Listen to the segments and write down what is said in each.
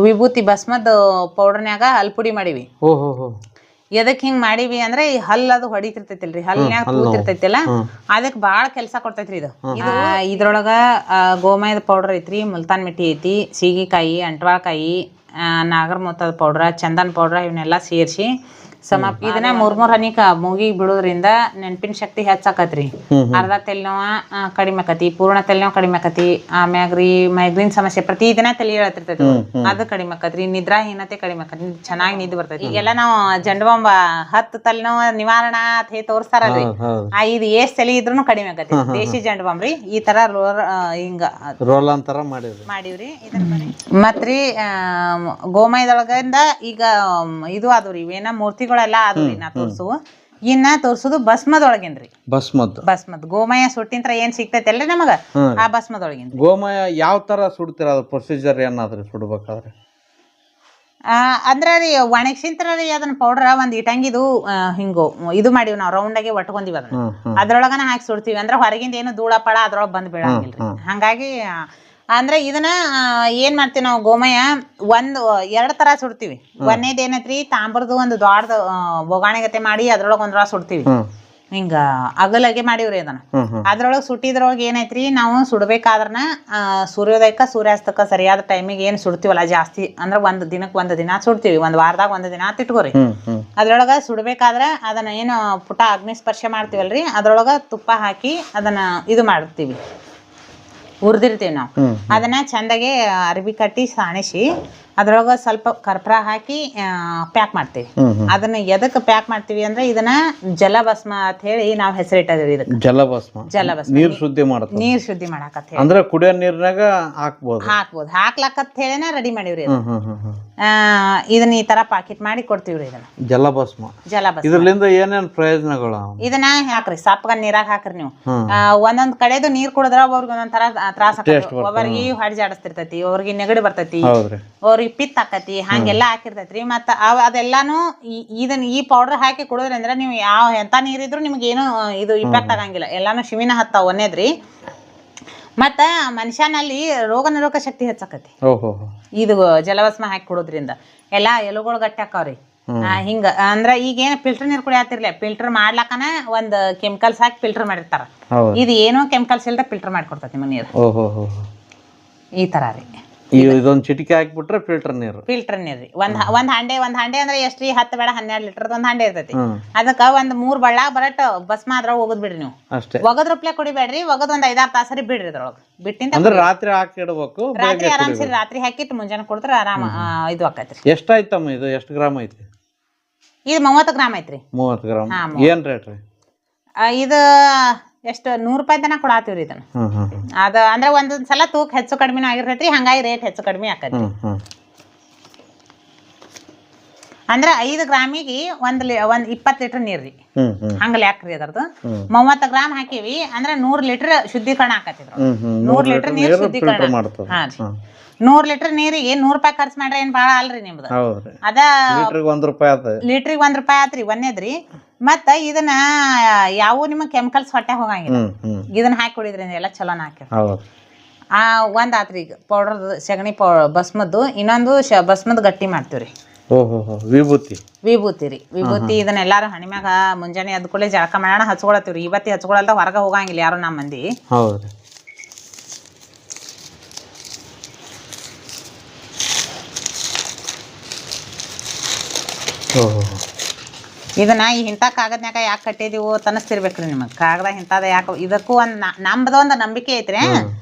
ವಿಭೂತಿ ಭಸ್ಮದ ಪೌಡರ್ನ್ಯಾಗ ಹಲ್ ಪುಡಿ ಮಾಡೀವಿ. ಎದಕ್ ಹಿಂಗ್ ಮಾಡೀವಿ ಅಂದ್ರೆ ಈ ಹಲ್ಲದು ಹೊಡಿತಿರ್ತೈತಿಲ್ರಿ, ಹಲ್ನ್ಯಾಗ ತೂತಿರ್ತೈತಿಲ್ಲ, ಅದಕ್ ಬಾಳ ಕೆಲ್ಸ ಕೊಡ್ತೈತ್ರಿ ಇದು. ಇದ್ರೊಳಗ ಗೋಮಯದ ಪೌಡರ್ ಐತ್ರಿ, ಮುಲ್ತಾನ್ ಮಿಟ್ಟಿ ಐತಿ, ಸೀಗಿಕಾಯಿ, ಅಂಟ್ವಾಳಕಾಯಿ, ನಾಗರಮೂತದ ಪೌಡ್ರ, ಚಂದನ್ ಪೌಡ್ರ, ಇವನ್ನೆಲ್ಲಾ ಸೇರಿಸಿ ಇದನ್ನ 3 ಹನಿ ಮೂಗಿಗೆ ಬಿಡೋದ್ರಿಂದ ನೆನಪಿನ ಶಕ್ತಿ ಹೆಚ್ಚಾಕತ್ರಿ. ಅರ್ಧ ತಲೆನೋವ ಕಡಿಮೆ ಆಕತಿ, ಪೂರ್ಣ ತಲೆನೋವ ಕಡಿಮೆ ಆಕತಿ, ಆಮ್ಯಾಗ್ರಿ ಮೈಗ್ರೇನ್ ಸಮಸ್ಯೆ ಪ್ರತಿ ದಿನ ತಲೆ ಹೇಳ್ತಿರ್ತೈತಿ ಅದು ಕಡಿಮೆ ಆಕತ್ರಿ, ನಿದ್ರಾಹೀನತೆ ಕಡಿಮೆ ಆಕತಿ, ಚೆನ್ನಾಗಿ ನಿದ್ದೆ ಬರ್ತೈತಿ. ಈಗೆಲ್ಲ ನಾವು ಜಂಡಬಾಂಬ 10 ತಲೆನೋವ ನಿವಾರಣಾ ಅಂತ ಹೇಳಿ ತೋರಿಸ್ತಾರಲ್ರಿ, ಇದು ಏಸ್ ತಲೆ ಇದ್ರೂ ಕಡಿಮೆ ಆಕತಿ. ದೇಶಿ ಜಂಡಬಾಂಬ್ ರೀ, ಈ ತರ ಹಿಂಗ ರೋಲ್ ಅಂತರ ಮಾಡಿವ್ರಿ. ಮತ್ರಿ ಗೋಮಯದೊಳಗಿಂದ ಈಗ ಇದು ಆದ್ರಿ, ಇವೇನ ಮೂರ್ತಿಗಳೆಲ್ಲ ಆದ್ರಿ ನಾ ತೋರ್ಸುವ. ಇನ್ನ ತೋರ್ಸುದು ಭಸ್ಮದೊಳಗಿನ್ರಿ. ಭಸ್ಮದ್ ಗೋಮಯ ಸುಟ್ಟಿಂತ್ರ ಏನ್ ಸಿಗ್ತೈತಲ್ರಿ ನಮಗ, ಆ ಭಸ್ಮದೊಳಗಿನ ಗೋಮಯ ಯಾವ ತರ ಸುಡ್ತೀರ? ಅದು ಪ್ರೊಸೀಜರ್ ಏನಾದ್ರಿ ಸುಡ್ಬೇಕಾದ್ರೆ? ಅಂದ್ರ ರೀ ಒಣಗ್ಸಿಂತ್ರ ರೀ ಅದನ್ನ ಪೌಡರ್ ಒಂದ್ ಇಟಂಗಿದು ಹಿಂಗು ಇದು ಮಾಡಿವ್ ನಾವ್ ರೌಂಡ್ ಆಗಿ ಒಟ್ಕೊಂಡಿವ್ ಅದನ್ನ, ಅದ್ರೊಳಗನ ಹಾಕಿ ಸುಡ್ತೀವಿ. ಅಂದ್ರ ಹೊರಗಿಂದ ಏನು ಧೂಳ ಪಳ ಅದ್ರೊಳಗ್ ಬಂದ್ ಬೀಳಂಗಿಲ್ರಿ. ಹಂಗಾಗಿ ಅಂದ್ರೆ ಇದನ್ನ ಏನ್ ಮಾಡ್ತೀವಿ ನಾವು, ಗೋಮಯ 2 ತರ ಸುಡ್ತೀವಿ. ಒಂದೇದ್ ಏನೈತ್ರಿ, ತಾಂಬರ್ದು ಒಂದು ದೊಡ್ಡದ ಬೊಗಾಣಿಗತೆ ಮಾಡಿ ಅದ್ರೊಳಗ ಒಂದ್ರೊಳಗ ಸುಡ್ತೀವಿ, ಹಿಂಗ ಅಗಲಗೆ ಮಾಡಿವ್ರಿ ಅದನ್ನ. ಅದ್ರೊಳಗ್ ಸುಟ್ಟಿದ್ರೊಳಗ ಏನೈತ್ರಿ, ನಾವು ಸುಡ್ಬೇಕಾದ್ರನ ಸೂರ್ಯೋದಯಕ್ಕ ಸೂರ್ಯಾಸ್ತಕ್ಕ ಸರಿಯಾದ ಟೈಮಿಗೆ ಏನ್ ಸುಡ್ತೀವಲ್ಲ ಜಾಸ್ತಿ, ಅಂದ್ರ ಒಂದ್ ದಿನ ಸುಡ್ತೀವಿ, ಒಂದ್ ವಾರದಾಗ 1 ದಿನ ತಿಟ್ಕೋರಿ. ಅದ್ರೊಳಗ ಸುಡ್ಬೇಕಾದ್ರ ಅದನ್ನ ಏನು ಪುಟ ಅಗ್ನಿ ಸ್ಪರ್ಶ ಮಾಡ್ತೀವಲ್ರಿ, ಅದ್ರೊಳಗ ತುಪ್ಪ ಹಾಕಿ ಅದನ್ನ ಇದು ಮಾಡ್ತೀವಿ, ಹುರಿದಿರ್ತೀವಿ ನಾವು. ಅದನ್ನ ಚಂದಾಗೆ ಅರ್ಬಿ ಕಟ್ಟಿ ಸಾಣಿಸಿ ಅದ್ರೊಳಗ ಸ್ವಲ್ಪ ಕರ್ಪೂರ ಹಾಕಿ ಪ್ಯಾಕ್ ಮಾಡ್ತೀವಿ. ಅದನ್ನ ಎದಕ್ ಪ್ಯಾಕ್ ಮಾಡ್ತೀವಿ ಅಂದ್ರೆ ಇದನ್ನ ಜಲಭಸ್ಮ ಅಂತ ಹೇಳಿ ನಾವ್ ಹೆಸರಿಟ್ಟಿದೀವಿ. ಇದಕ್ಕೆ ಜಲಭಸ್ಮ ನೀರ್ ಶುದ್ಧಿ ಮಾಡಾಕತ್ ಹೇಳಿ, ಅಂದ್ರೆ ಕುಡಿಯೋ ನೀರ್ನಾಗ ಹಾಕ್ಬೋದು ಹಾಕ್ಲಾಕತ್ ಹೇಳಿನ ರೆಡಿ ಮಾಡಿವ್ರಿ. ಇದನ್ನ ಈ ತರ ಪಾಕೆಟ್ ಮಾಡಿ ಕೊಡ್ತೀವ್ರಿ. ಇದನ್ನ ಜಲಭಸ್ಮ ಇದರಿಂದ ಏನೇನ್ ಪ್ರಯೋಜನಗಳು? ಇದನ್ನ ಹಾಕ್ರಿ, ಸಪ್ಪಗ ನೀರಾಗ ಹಾಕ್ರಿ ನೀವು. ಒಂದೊಂದ್ ಕಡೆದು ನೀರ್ ಕುಡಿದ್ರ ಅವ್ರಿಗೆ ಒಂದೊಂದ್ ತರ ತ್ರಾಸ ಆಕತಿ. ಒಬ್ಬರಿಗೆ ಹೊಡಿ ಜಾಡಿಸ್ತಿರ್ತೈತಿ, ಅವ್ರಿಗೆ ನೆಗಡಿ ಬರ್ತೈತಿ, ಅವ್ರಿಗೆ ಪಿತ್ ಆಕತಿ, ಹಂಗೆಲ್ಲಾ ಹಾಕಿರ್ತೈತ್ರಿ. ಮತ್ತ ಅದೆಲ್ಲಾನು ಈ ಪೌಡರ್ ಹಾಕಿ ಕುಡಿದ್ರಂದ್ರ ನೀವು ಎಂತ ನೀರಿದ್ರು ನಿಮ್ಗೆ ಏನು ಇದು ಇಂಪ್ಯಾಕ್ಟ್ ಆಗಂಗಿಲ್ಲ. ಎಲ್ಲಾನು ಶಿವಿನ ಹತ್ತಾವ ಒಂದೇದ್ರಿ. ಮತ್ತ ಮನುಷ್ಯನಲ್ಲಿ ರೋಗ ನಿರೋಧಕ ಶಕ್ತಿ ಹೆಚ್ಚಾಕತಿ ಇದು ಜಲಭಸ್ಮ ಹಾಕಿ ಕುಡೋದ್ರಿಂದ. ಎಲ್ಲಾ ಎಲುಗಳು ಗಟ್ಟಿ ಆಕಾವ್ರಿ. ಹಿಂಗ ಅಂದ್ರ ಈಗೇನ ಫಿಲ್ಟರ್ ನೀರ್ ಕುಡಿಯತಿರ್ಲಿ, ಫಿಲ್ಟರ್ ಮಾಡ್ಲಕ್ಕನ ಒಂದ್ ಕೆಮಿಕಲ್ಸ್ ಹಾಕಿ ಫಿಲ್ಟರ್ ಮಾಡಿರ್ತಾರ. ಇದು ಏನೋ ಕೆಮಿಕಲ್ಸ್ ಇಲ್ದ ಫಿಲ್ಟರ್ ಮಾಡ್ಕೊಡ್ತೈತಿ ನಿಮ್ಮ ನೀರು. ಈ ತರ ರೀ. ಇದೊಂದ್ ಚಿಟಿಕೆ ಹಾಕ್ಬಿಟ್ರೆ ಫಿಲ್ಟರ್ ನೀರು ರೀ. ಒಂದ್ ಹಂಡೆ ಅಂದ್ರೆ ಎಷ್ಟ್ರಿ, 10 ಬೇಡ 12 ಲೀಟರ್ ಒಂದ್ ಹಂಡೆ ಇರ್ತೈತಿ. ಅದಕ್ಕ ಒಂದ್ 3 ಬಳ್ಳ ಬರಟ್ ಭಸ್ಮ ಅದ್ರೊಳಗ ಒಗದ್ ಬಿಡ್ರಿ ನೀವು. ಒಗದ್ರಪ್ಲೆ ಕುಡಿಬೇಡ್ರಿ, ಒಗದ್ ಒಂದ್ 5-6 ತಾಸರಿ ಬಿಡ್ರಿ ಅದ್ರೊಳಗ. ಬಿಟ್ಟಿಂದ ರಾತ್ರಿ ಹಾಕಿಡ್ಬೇಕು. ರಾತ್ರಿ ಆರಾಮ್ಸಿರಿ ರಾತ್ರಿ ಹಾಕಿಟ್ಟು ಮುಂಜಾನೆ ಕುಡಿದ್ರ ಆರಾಮ ಇದು ಆಕೈತ್ರಿ. ಎಷ್ಟಾಯ್ತಮ್ಮ ಇದು? ಎಷ್ಟು ಗ್ರಾಮ್ ಐತಿ ಇದು? 30 ಗ್ರಾಮ್ ಐತ್ರಿ. 30 ಗ್ರಾಮ್ ಏನ್ ರೇಟ್ ರೀ ಇದು? ಎಷ್ಟು 100 ರೂಪಾಯಿ ತನಕ ಕೊಡಾತೀವ್ರಿ ಇದನ್ನ. ಅದ ಅಂದ್ರೆ ಒಂದೊಂದ್ ಸಲ ತೂಕ ಹೆಚ್ಚು ಕಡಿಮೆ ಆಗಿರ್ತೈತ್ರಿ, ಹಂಗಾಗಿ ರೇಟ್ ಹೆಚ್ಚು ಕಡಿಮೆ ಆಕೈತಿ. ಅಂದ್ರ 5 ಗ್ರಾಮಿಗೆ ಒಂದ್ 20 ಲೀಟರ್ ನೀರ್ ರೀ, ಹಂಗ ಲೆಕ್ರಿ ಅದ್ರದ್ದು. 30 ಗ್ರಾಮ್ ಹಾಕಿವಿ ಅಂದ್ರೆ 100 ಲೀಟರ್ ಶುದ್ಧೀಕರಣ ಆಕತಿದ್ರು. 100 ಲೀಟರ್ ನೀರ್ ಶುದ್ಧೀಕರಣ. 100 ಲೀಟರ್ ನೀರಿಗೆ 100 ರೂಪಾಯಿ ಖರ್ಚು ಮಾಡ್ರೆ ಏನ್ ಬಾಳ ಅಲ್ರಿ ನಿಮ್ದು. ಅದ ಲೀಟ್ರಿಗೆ 1 ರೂಪಾಯಿ ಆತ್ರಿ ಒಂದೇದ್ರಿ. ಮತ್ತ ಇದನ್ನ ಯಾವ ನಿಮ್ಮ ಕೆಮಿಕಲ್ಸ್ ಹೊಟ್ಟೆ ಹೋಗಂಗಿಲ್ಲ. ಇದನ್ನ ಹಾಕಿ ಕುಡಿದ್ರಿಂದ ಎಲ್ಲ ಚಲೋನ ಹಾಕಿ ಒಂದ್ ಆತ್ರಿ. ಈಗ ಪೌಡರ್ ಸಗಣಿ ಭಸ್ಮದ್ದು, ಇನ್ನೊಂದು ಭಸ್ಮದ್ ಗಟ್ಟಿ ಮಾಡ್ತೀವ್ರಿ. ವಿಭೂತಿ ರೀ. ವಿಭೂತಿ ಇದನ್ನ ಎಲ್ಲಾರು ಹಣಿಮ್ಯಾಗ ಮುಂಜಾನೆ ಎದ್ದ ಕೂಡಲೇ ಜಳಕ ಮಾಡೋಣ ಹಚ್ಕೊಳತ್ತೀವ್ರಿ. ಇವತ್ತಿ ಹಚ್ಕೊಳಲ್ದ ಹೊರಗ ಹೋಗಂಗಿಲ್ಲ ಯಾರು ನಮ್ಮ ಮಂದಿ. ಇದನ್ನ ಇಂಥ ಕಾಗದ್ನ್ಯಾಗ ಯಾಕೆ ಕಟ್ಟಿದೀವು ತನಸ್ತಿರ್ಬೇಕ್ರಿ ನಿಮಗ್. ಕಾಗದ ಇಂಥದ ಯಾಕೆ? ಇದಕ್ಕೂ ನಮ್ದೊಂದ್ ನಂಬಿಕೆ ಐತ್ರಿ.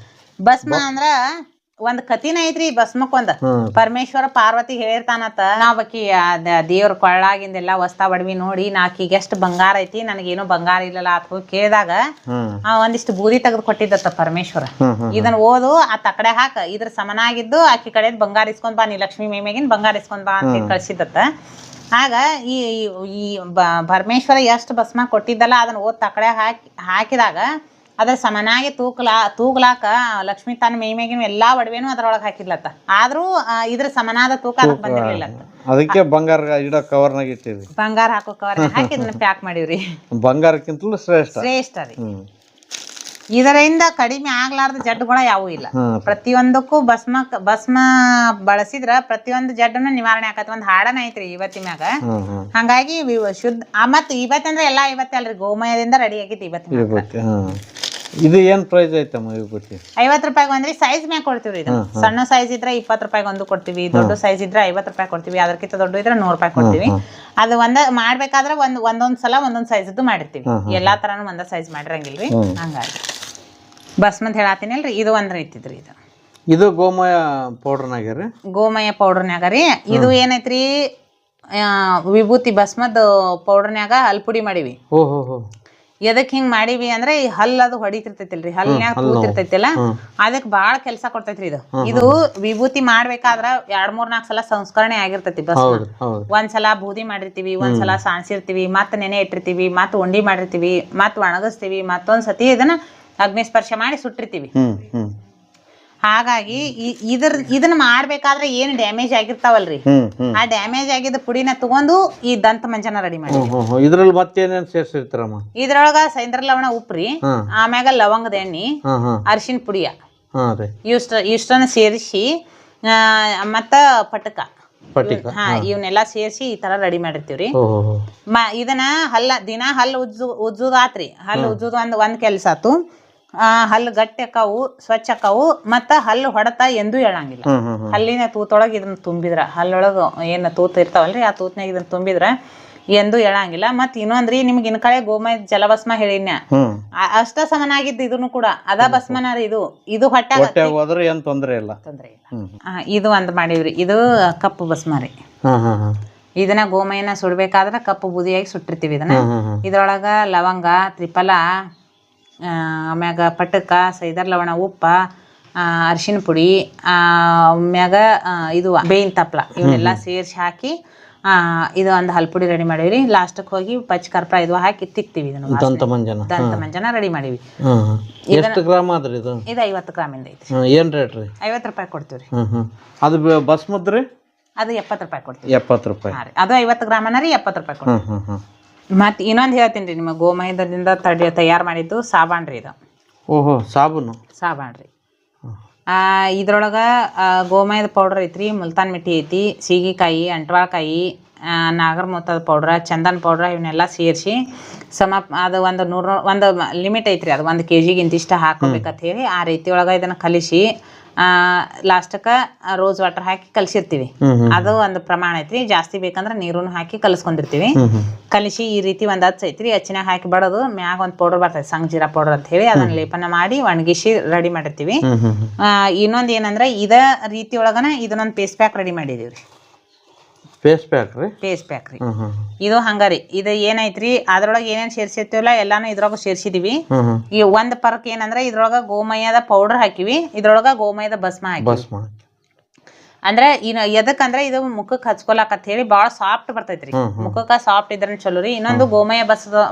ಭಸ್ಮ ಅಂದ್ರ ಒಂದ್ ಕತಿನ ಐತ್ರಿ. ಭಸ್ಮಕ್ಕೊಂದ್ ಪರಮೇಶ್ವರ ಪಾರ್ವತಿ ಹೇಳಿರ್ತಾನತ್ತ, ನಾವಕಿ ದೇವ್ರ ಕೊಳ್ಳಾಗಿಂದೆಲ್ಲಾ ವಸ್ತಾ ಬಡವಿ ನೋಡಿ ನಾಕೀಗ ಎಷ್ಟ್ ಬಂಗಾರ ಐತಿ, ನನಗೇನು ಬಂಗಾರ ಇಲ್ಲಲ್ಲ ಅಂತ ಹೋಗಿ ಕೇಳಿದಾಗ ಒಂದಿಷ್ಟು ಬೂದಿ ತೆಗೆದು ಕೊಟ್ಟಿದ್ದತ್ತ ಪರಮೇಶ್ವರ. ಇದನ್ನ ಓದು ಆ ತಕಡೆ ಹಾಕ, ಇದ್ರ ಸಮನಾಗಿದ್ದು ಆಕಿ ಕಡೆ ಬಂಗಾರ ಇಸ್ಕೊಂಡ್ ಬಾ, ನೀ ಲಕ್ಷ್ಮೀ ಮೇಮೆಗಿನ್ ಬಂಗಾರ ಇಸ್ಕೊಂಡ್ ಬಾ ಅಂತ ಕಳ್ಸಿದತ್ತ. ಆಗ ಈ ಪರಮೇಶ್ವರ ಎಷ್ಟು ಭಸ್ಮ ಕೊಟ್ಟಿದ್ದಲ್ಲ ಅದನ್ನ ಓದ್ ತಕಡೆ ಹಾಕಿದಾಗ ಅದ್ರ ಸಮನಾಗಿ ತೂಗ್ಲಾಕ ಲಕ್ಷ್ಮೀ ತನ್ನ ಮೇಮೆಗಿನ ಎಲ್ಲಾ ಒಡವೆನು ಅದ್ರೊಳಗೆ ಹಾಕಿದ್ಲತ್ತ. ಆದ್ರೂ ಇದ್ರ ಸಮನಾದ ತೂಕ ಅದಕ್ಕೆ ಬಂದಿರ್ಲಿಲ್ಲ. ಅದಕ್ಕೆ ಬಂಗಾರ ಇಡೋ ಕವರ್ನಾಗ ಇಟ್ಟಿದ್ವಿ. ಬಂಗಾರ ಹಾಕೋ ಕವರ್ನಾಗ ಹಾಕಿ ಇದನ್ನ ಪ್ಯಾಕ್ ಮಾಡಿವ್ರಿ. ಬಂಗಾರಕ್ಕಿಂತಲೂ ಶ್ರೇಷ್ಠ ರೀ. ಇದರಿಂದ ಕಡಿಮೆ ಆಗ್ಲಾರ್ದ ಜಡ್ಡುಗಳ ಯಾವೂ ಇಲ್ಲ. ಪ್ರತಿಯೊಂದಕ್ಕೂ ಭಸ್ಮ ಬಳಸಿದ್ರ ಪ್ರತಿಯೊಂದು ಜಡ್ಡನ್ನು ನಿವಾರಣೆ ಆಕತಿ. ಒಂದ್ ಹಾಡನ ಐತ್ರಿ ಇವತ್ತಿ ಮ್ಯಾಗ. ಹಂಗಾಗಿ ಶುದ್ಧ ಮತ್ ಇವತ್ತಂದ್ರೆ ಎಲ್ಲಾ ಇವತ್ತೇ ಅಲ್ರಿ, ಗೋಮಯದಿಂದ ರೆಡಿ ಆಗೈತಿ ಇವತ್ತಿ. ಇದು ಏನ್ ಪ್ರೈಸ್ ಐತಮ್ಮ ವಿಭೂತಿ? 50 ರೂಪಾಯಿಗೆ ಒಂದ್ರಿ. ಸೈಜ್ ಮ್ಯಾಗ ಕೊಡ್ತೀವ್ರಿ. ಇದು ಸಣ್ಣ ಸೈಜ್ ಇದ್ರೆ 20 ರೂಪಾಯಿಗೆ ಒಂದು ಕೊಡ್ತೀವಿ, ದೊಡ್ಡ ಸೈಜ್ ಇದ್ರೆ 50 ರೂಪಾಯಿ ಕೊಡ್ತೀವಿ, ಅದಕ್ಕಿಂತ ದೊಡ್ಡ ಇದ್ರೆ 100 ರೂಪಾಯಿ ಕೊಡ್ತೀವಿ. ಅದು ಮಾಡ್ಬೇಕಾದ್ರೆ ಒಂದೊಂದ್ ಸಲ ಒಂದೊಂದ್ ಸೈಜ್ ಮಾಡಿರ್ತೀವಿ. ಎಲ್ಲಾ ತರಾನು ಒಂದ ಸೈಜ್ ಮಾಡಿರಂಗಿಲ್ರಿ. ಹಂಗಾಗಿ ಭಸ್ಮಂತ ಹೇಳತ್ತೀನಿ ಅಲ್ರಿ, ಇದು ಒಂದ್ ಐತಿದ್ರಿ. ಇದು ಗೋಮಯ ಪೌಡರ್ನಾಗ್ರಿ, ಗೋಮಯ ಪೌಡರ್ನ್ಯಾಗ ರೀ. ಇದು ಏನೈತ್ರಿ, ವಿಭೂತಿ ಭಸ್ಮದ ಪೌಡರ್ನ್ಯಾಗ ಹಲ್ಪುಡಿ ಮಾಡಿವಿ. ಎದಕ್ ಹಿಂಗ್ ಮಾಡಿವಿ ಅಂದ್ರೆ ಈ ಹಲ್ಲದು ಹೊಡಿತಿರ್ತೈತಿಲ್ರಿ, ಹಲ್ನ್ಯಾಗ ಕೂತಿರ್ತೈತಿಲ್ಲ, ಅದಕ್ ಬಾಳ ಕೆಲ್ಸ ಕೊಡ್ತೈತ್ರಿ. ಇದು ವಿಭೂತಿ ಮಾಡ್ಬೇಕಾದ್ರ 2-3-4 ಸಲ ಸಂಸ್ಕರಣೆ ಆಗಿರ್ತೈತಿ ಭಸ್ಮ. ಒಂದ್ಸಲ ಬೂದಿ ಮಾಡಿರ್ತೀವಿ, ಒಂದ್ಸಲ ಸಾಣ್ಸಿರ್ತೀವಿ, ಮತ್ತ್ ನೆನೆ ಇಟ್ಟಿರ್ತೀವಿ, ಮತ್ತ್ ಉಂಡಿ ಮಾಡಿರ್ತೀವಿ, ಮತ್ತ್ ಒಣಗಿಸ್ತೀವಿ, ಮತ್ತೊಂದ್ಸತಿ ಇದನ್ನ ಅಗ್ನಿಸ್ಪರ್ಶ ಮಾಡಿ ಸುಟ್ಟಿರ್ತೀವಿ. ಹಾಗಾಗಿ ಇದನ್ನ ಮಾಡ್ಬೇಕಾದ್ರೆ ಏನ್ ಡ್ಯಾಮೇಜ್ ಆಗಿರ್ತಾವಲ್ರಿ, ಆ ಡ್ಯಾಮೇಜ್ ಆಗಿದ್ದ ಪುಡಿನ ತಗೊಂಡು ಈ ದಂತ ಮಂಜನ ರೆಡಿ ಮಾಡಿ. ಇದ್ರಲ್ಲಿ ಮತ್ತೇನೇನ್ ಸೇರ್ಸಿರ್ತಾರಮ್ಮ? ಇದ್ರೊಳಗ ಸೈಂದ್ರ ಲವಣ ಉಪ್ರಿ, ಆಮ್ಯಾಗ ಲವಂಗದ ಎಣ್ಣಿ, ಅರಿಶಿನ ಪುಡಿಯ ಇಷ್ಟನ್ನ ಸೇರಿಸಿ ಮತ್ತ ಪಟಕ ಇವನ್ನೆಲ್ಲಾ ಸೇರಿಸಿ ಈ ತರ ರೆಡಿ ಮಾಡಿರ್ತೀವ್ರಿ. ಇದನ್ನ ದಿನಾ ಹಲ್ಲು ಉಜ್ಜುದಾತ್ರಿ. ಹಲ್ಲು ಉಜ್ಜುದು ಒಂದ್ ಕೆಲ್ಸ ಆತು. ಹಲ್ಲು ಗಟ್ಟಿ ಅಕ್ಕಾವು, ಸ್ವಚ್ಛ ಅಕ್ಕಾವು, ಮತ್ತ ಹಲ್ಲು ಹೊಡತ ಎಂದೂ ಹೇಳಂಗಿಲ್ಲ. ಹಲ್ಲಿನ ತೂತೊಳಗ ಇದನ್ನ ತುಂಬಿದ್ರ, ಹಲ್ಲೊಳಗ ಏನ್ ತೂತ ಇರ್ತಾವಲ್ರಿ, ಆ ತೂತ್ನಾಗ ಇದನ್ನ ತುಂಬಿದ್ರ ಎಂದೂ ಹೇಳಂಗಿಲ್ಲ. ಮತ್ ಇನ್ನೊಂದ್ರಿ, ನಿಮ್ಗೆ ಇನ್ ಕಡೆ ಗೋಮಯ ಜಲಭಸ್ಮ ಹೇಳಿನ ಅಷ್ಟ ಸಮನಾಗಿದ್ದು ಇದನ್ನು ಕೂಡ ಅದ ಭಸ್ಮನ ರೀ. ಇದು ಹೊಟ್ಟೆ ಹೋದ್ರೆ ಏನ್ ತೊಂದ್ರೆ ಇಲ್ಲ. ಇದು ಒಂದ್ ಮಾಡಿವ್ರಿ. ಇದು ಕಪ್ಪು ಭಸ್ಮ ರೀ. ಇದನ್ನ ಗೋಮಯನ ಸುಡ್ಬೇಕಾದ್ರ ಕಪ್ಪು ಬೂದಿಯಾಗಿ ಸುಟ್ಟಿರ್ತೀವಿ. ಇದ್ರೊಳಗ ಲವಂಗ, ತ್ರಿಫಲ, ಆಮ್ಯಾಗ ಪಟಕ, ಸೈದರ್ ಲವಣ, ಉಪ್ಪ, ಅರಿಶಿನ ಪುಡಿ, ಆಮ್ಯಾಗ ಇದು ಬೇವಿನ ತಪ್ಲ ಇವನ್ನೆಲ್ಲ ಸೇರಿಸಿ ಹಾಕಿ ಇದು ಒಂದು ಹಲ್ಪುಡಿ ರೆಡಿ ಮಾಡಿವ್ರಿ. ಲಾಸ್ಟಕ್ಕೆ ಹೋಗಿ ಪಚ್ಚ ಕರ್ಪೂರ ಇದು ಹಾಕಿ ತಿಕ್ತೀವಿ. ಇದನ್ನು ದಂತ ಮಂಜನ ರೆಡಿ ಮಾಡಿವಿ. ಎಷ್ಟು ಗ್ರಾಮ್ ಆದ್ರಿ ಇದು? ಇದು 50 ಗ್ರಾಮಿಂದ ಐತ್ರಿ. ಏನ್ ರೇಟ್ ರೀ? 50 ರೂಪಾಯಿ ಕೊಡ್ತೀವ್ರಿ. ಅದು ಭಸ್ಮದ್ರಿ? ಅದು 70 ರೂಪಾಯಿ ಕೊಡ್ತೀವಿ. 70 ರೂಪಾಯಿ. ಅದು 50 ಗ್ರಾಮನ ರೀ, 70 ರೂಪಾಯಿ ಕೊಡ್ತೀವಿ. ಮತ್ತೆ ಇನ್ನೊಂದು ಹೇಳ್ತೀನಿ ರೀ, ನಿಮ್ಮ ಗೋಮಯದಿಂದ ತಯಾರು ಮಾಡಿದ್ದು ಸಾಬಾನ್ ರೀ. ಇದು ಸಾಬಾನ್ ರೀ. ಇದ್ರೊಳಗ ಗೋಮಯದ ಪೌಡರ್ ಐತ್ರಿ, ಮುಲ್ತಾನ್ ಮಿಟ್ಟಿ ಐತಿ, ಸೀಗಿಕಾಯಿ, ಅಂಟ್ವಾಳಕಾಯಿ, ನಾಗರಮೂತದ ಪೌಡ್ರ, ಚಂದನ್ ಪೌಡ್ರ ಇವನ್ನೆಲ್ಲ ಸೇರಿಸಿ ಅದು ಒಂದು ಲಿಮಿಟ್ ಐತ್ರಿ. ಅದು 1 kg ಇಂತಿಷ್ಟ ಹಾಕೋಬೇಕಂತ ಹೇಳಿ ಆ ರೀತಿ ಒಳಗೆ ಇದನ್ನು ಕಲಿಸಿ ಲಾಸ್ಟಕ್ಕೆ ರೋಸ್ ವಾಟರ್ ಹಾಕಿ ಕಲಸಿರ್ತೀವಿ. ಅದು ಒಂದು ಪ್ರಮಾಣ ಐತ್ರಿ. ಜಾಸ್ತಿ ಬೇಕಂದ್ರೆ ನೀರನ್ನು ಹಾಕಿ ಕಲಸ್ಕೊಂಡಿರ್ತೀವಿ. ಕಲಿಸಿ ಈ ರೀತಿ ಒಂದು ಹಚ್ಚ ಐತ್ರಿ, ಹಚ್ಚಿನಾಗ ಹಾಕಿ ಬಡೋದು ಮ್ಯಾಗ ಒಂದು ಪೌಡರ್ ಬರ್ತೈತಿ, ಸಂಗ್ ಜೀರಾ ಪೌಡರ್ ಅಂತ ಹೇಳಿ, ಅದನ್ನ ಲೇಪನ ಮಾಡಿ ಒಣಗಿಸಿ ರೆಡಿ ಮಾಡಿರ್ತೀವಿ. ಇನ್ನೊಂದು ಏನಂದ್ರೆ ಇದ ರೀತಿ ಒಳಗನ ಇದನ್ನೊಂದು ಪೇಸ್ಟ್ ಪ್ಯಾಕ್ ರೆಡಿ ಮಾಡಿದೀವ್ರಿ. ಪೇಸ್ಟ್ ಪ್ಯಾಕ್ ರೀ. ಇದು ಹಂಗಾರಿ. ಇದು ಏನೈತ್ರಿ, ಅದ್ರೊಳಗೆ ಏನೇನ್ ಸೇರ್ಸಿರ್ತೀವಲ್ಲ ಎಲ್ಲಾನು ಇದ್ರೊಳಗ ಸೇರ್ಸಿದೀವಿ. ಈ ಒಂದ್ ಪರ್ಕ್ ಏನಂದ್ರೆ ಇದ್ರೊಳಗ ಗೋಮಯದ ಪೌಡರ್ ಹಾಕಿವಿ, ಇದ್ರೊಳಗ ಗೋಮಯದ ಭಸ್ಮ ಹಾಕಿ. ಅಂದ್ರೆ ಎದಕ್ಕಂದ್ರೆ ಇದು ಮುಖಕ್ಕೆ ಹಚ್ಕೊಳಕಂತ ಹೇಳಿ ಬಾಳ ಸಾಫ್ಟ್ ಬರ್ತೈತ್ರಿ. ಮುಖಕ್ಕ ಸಾಫ್ಟ್ ಇದ್ರ ಚಲೋ ರೀ. ಇನ್ನೊಂದು ಗೋಮಯ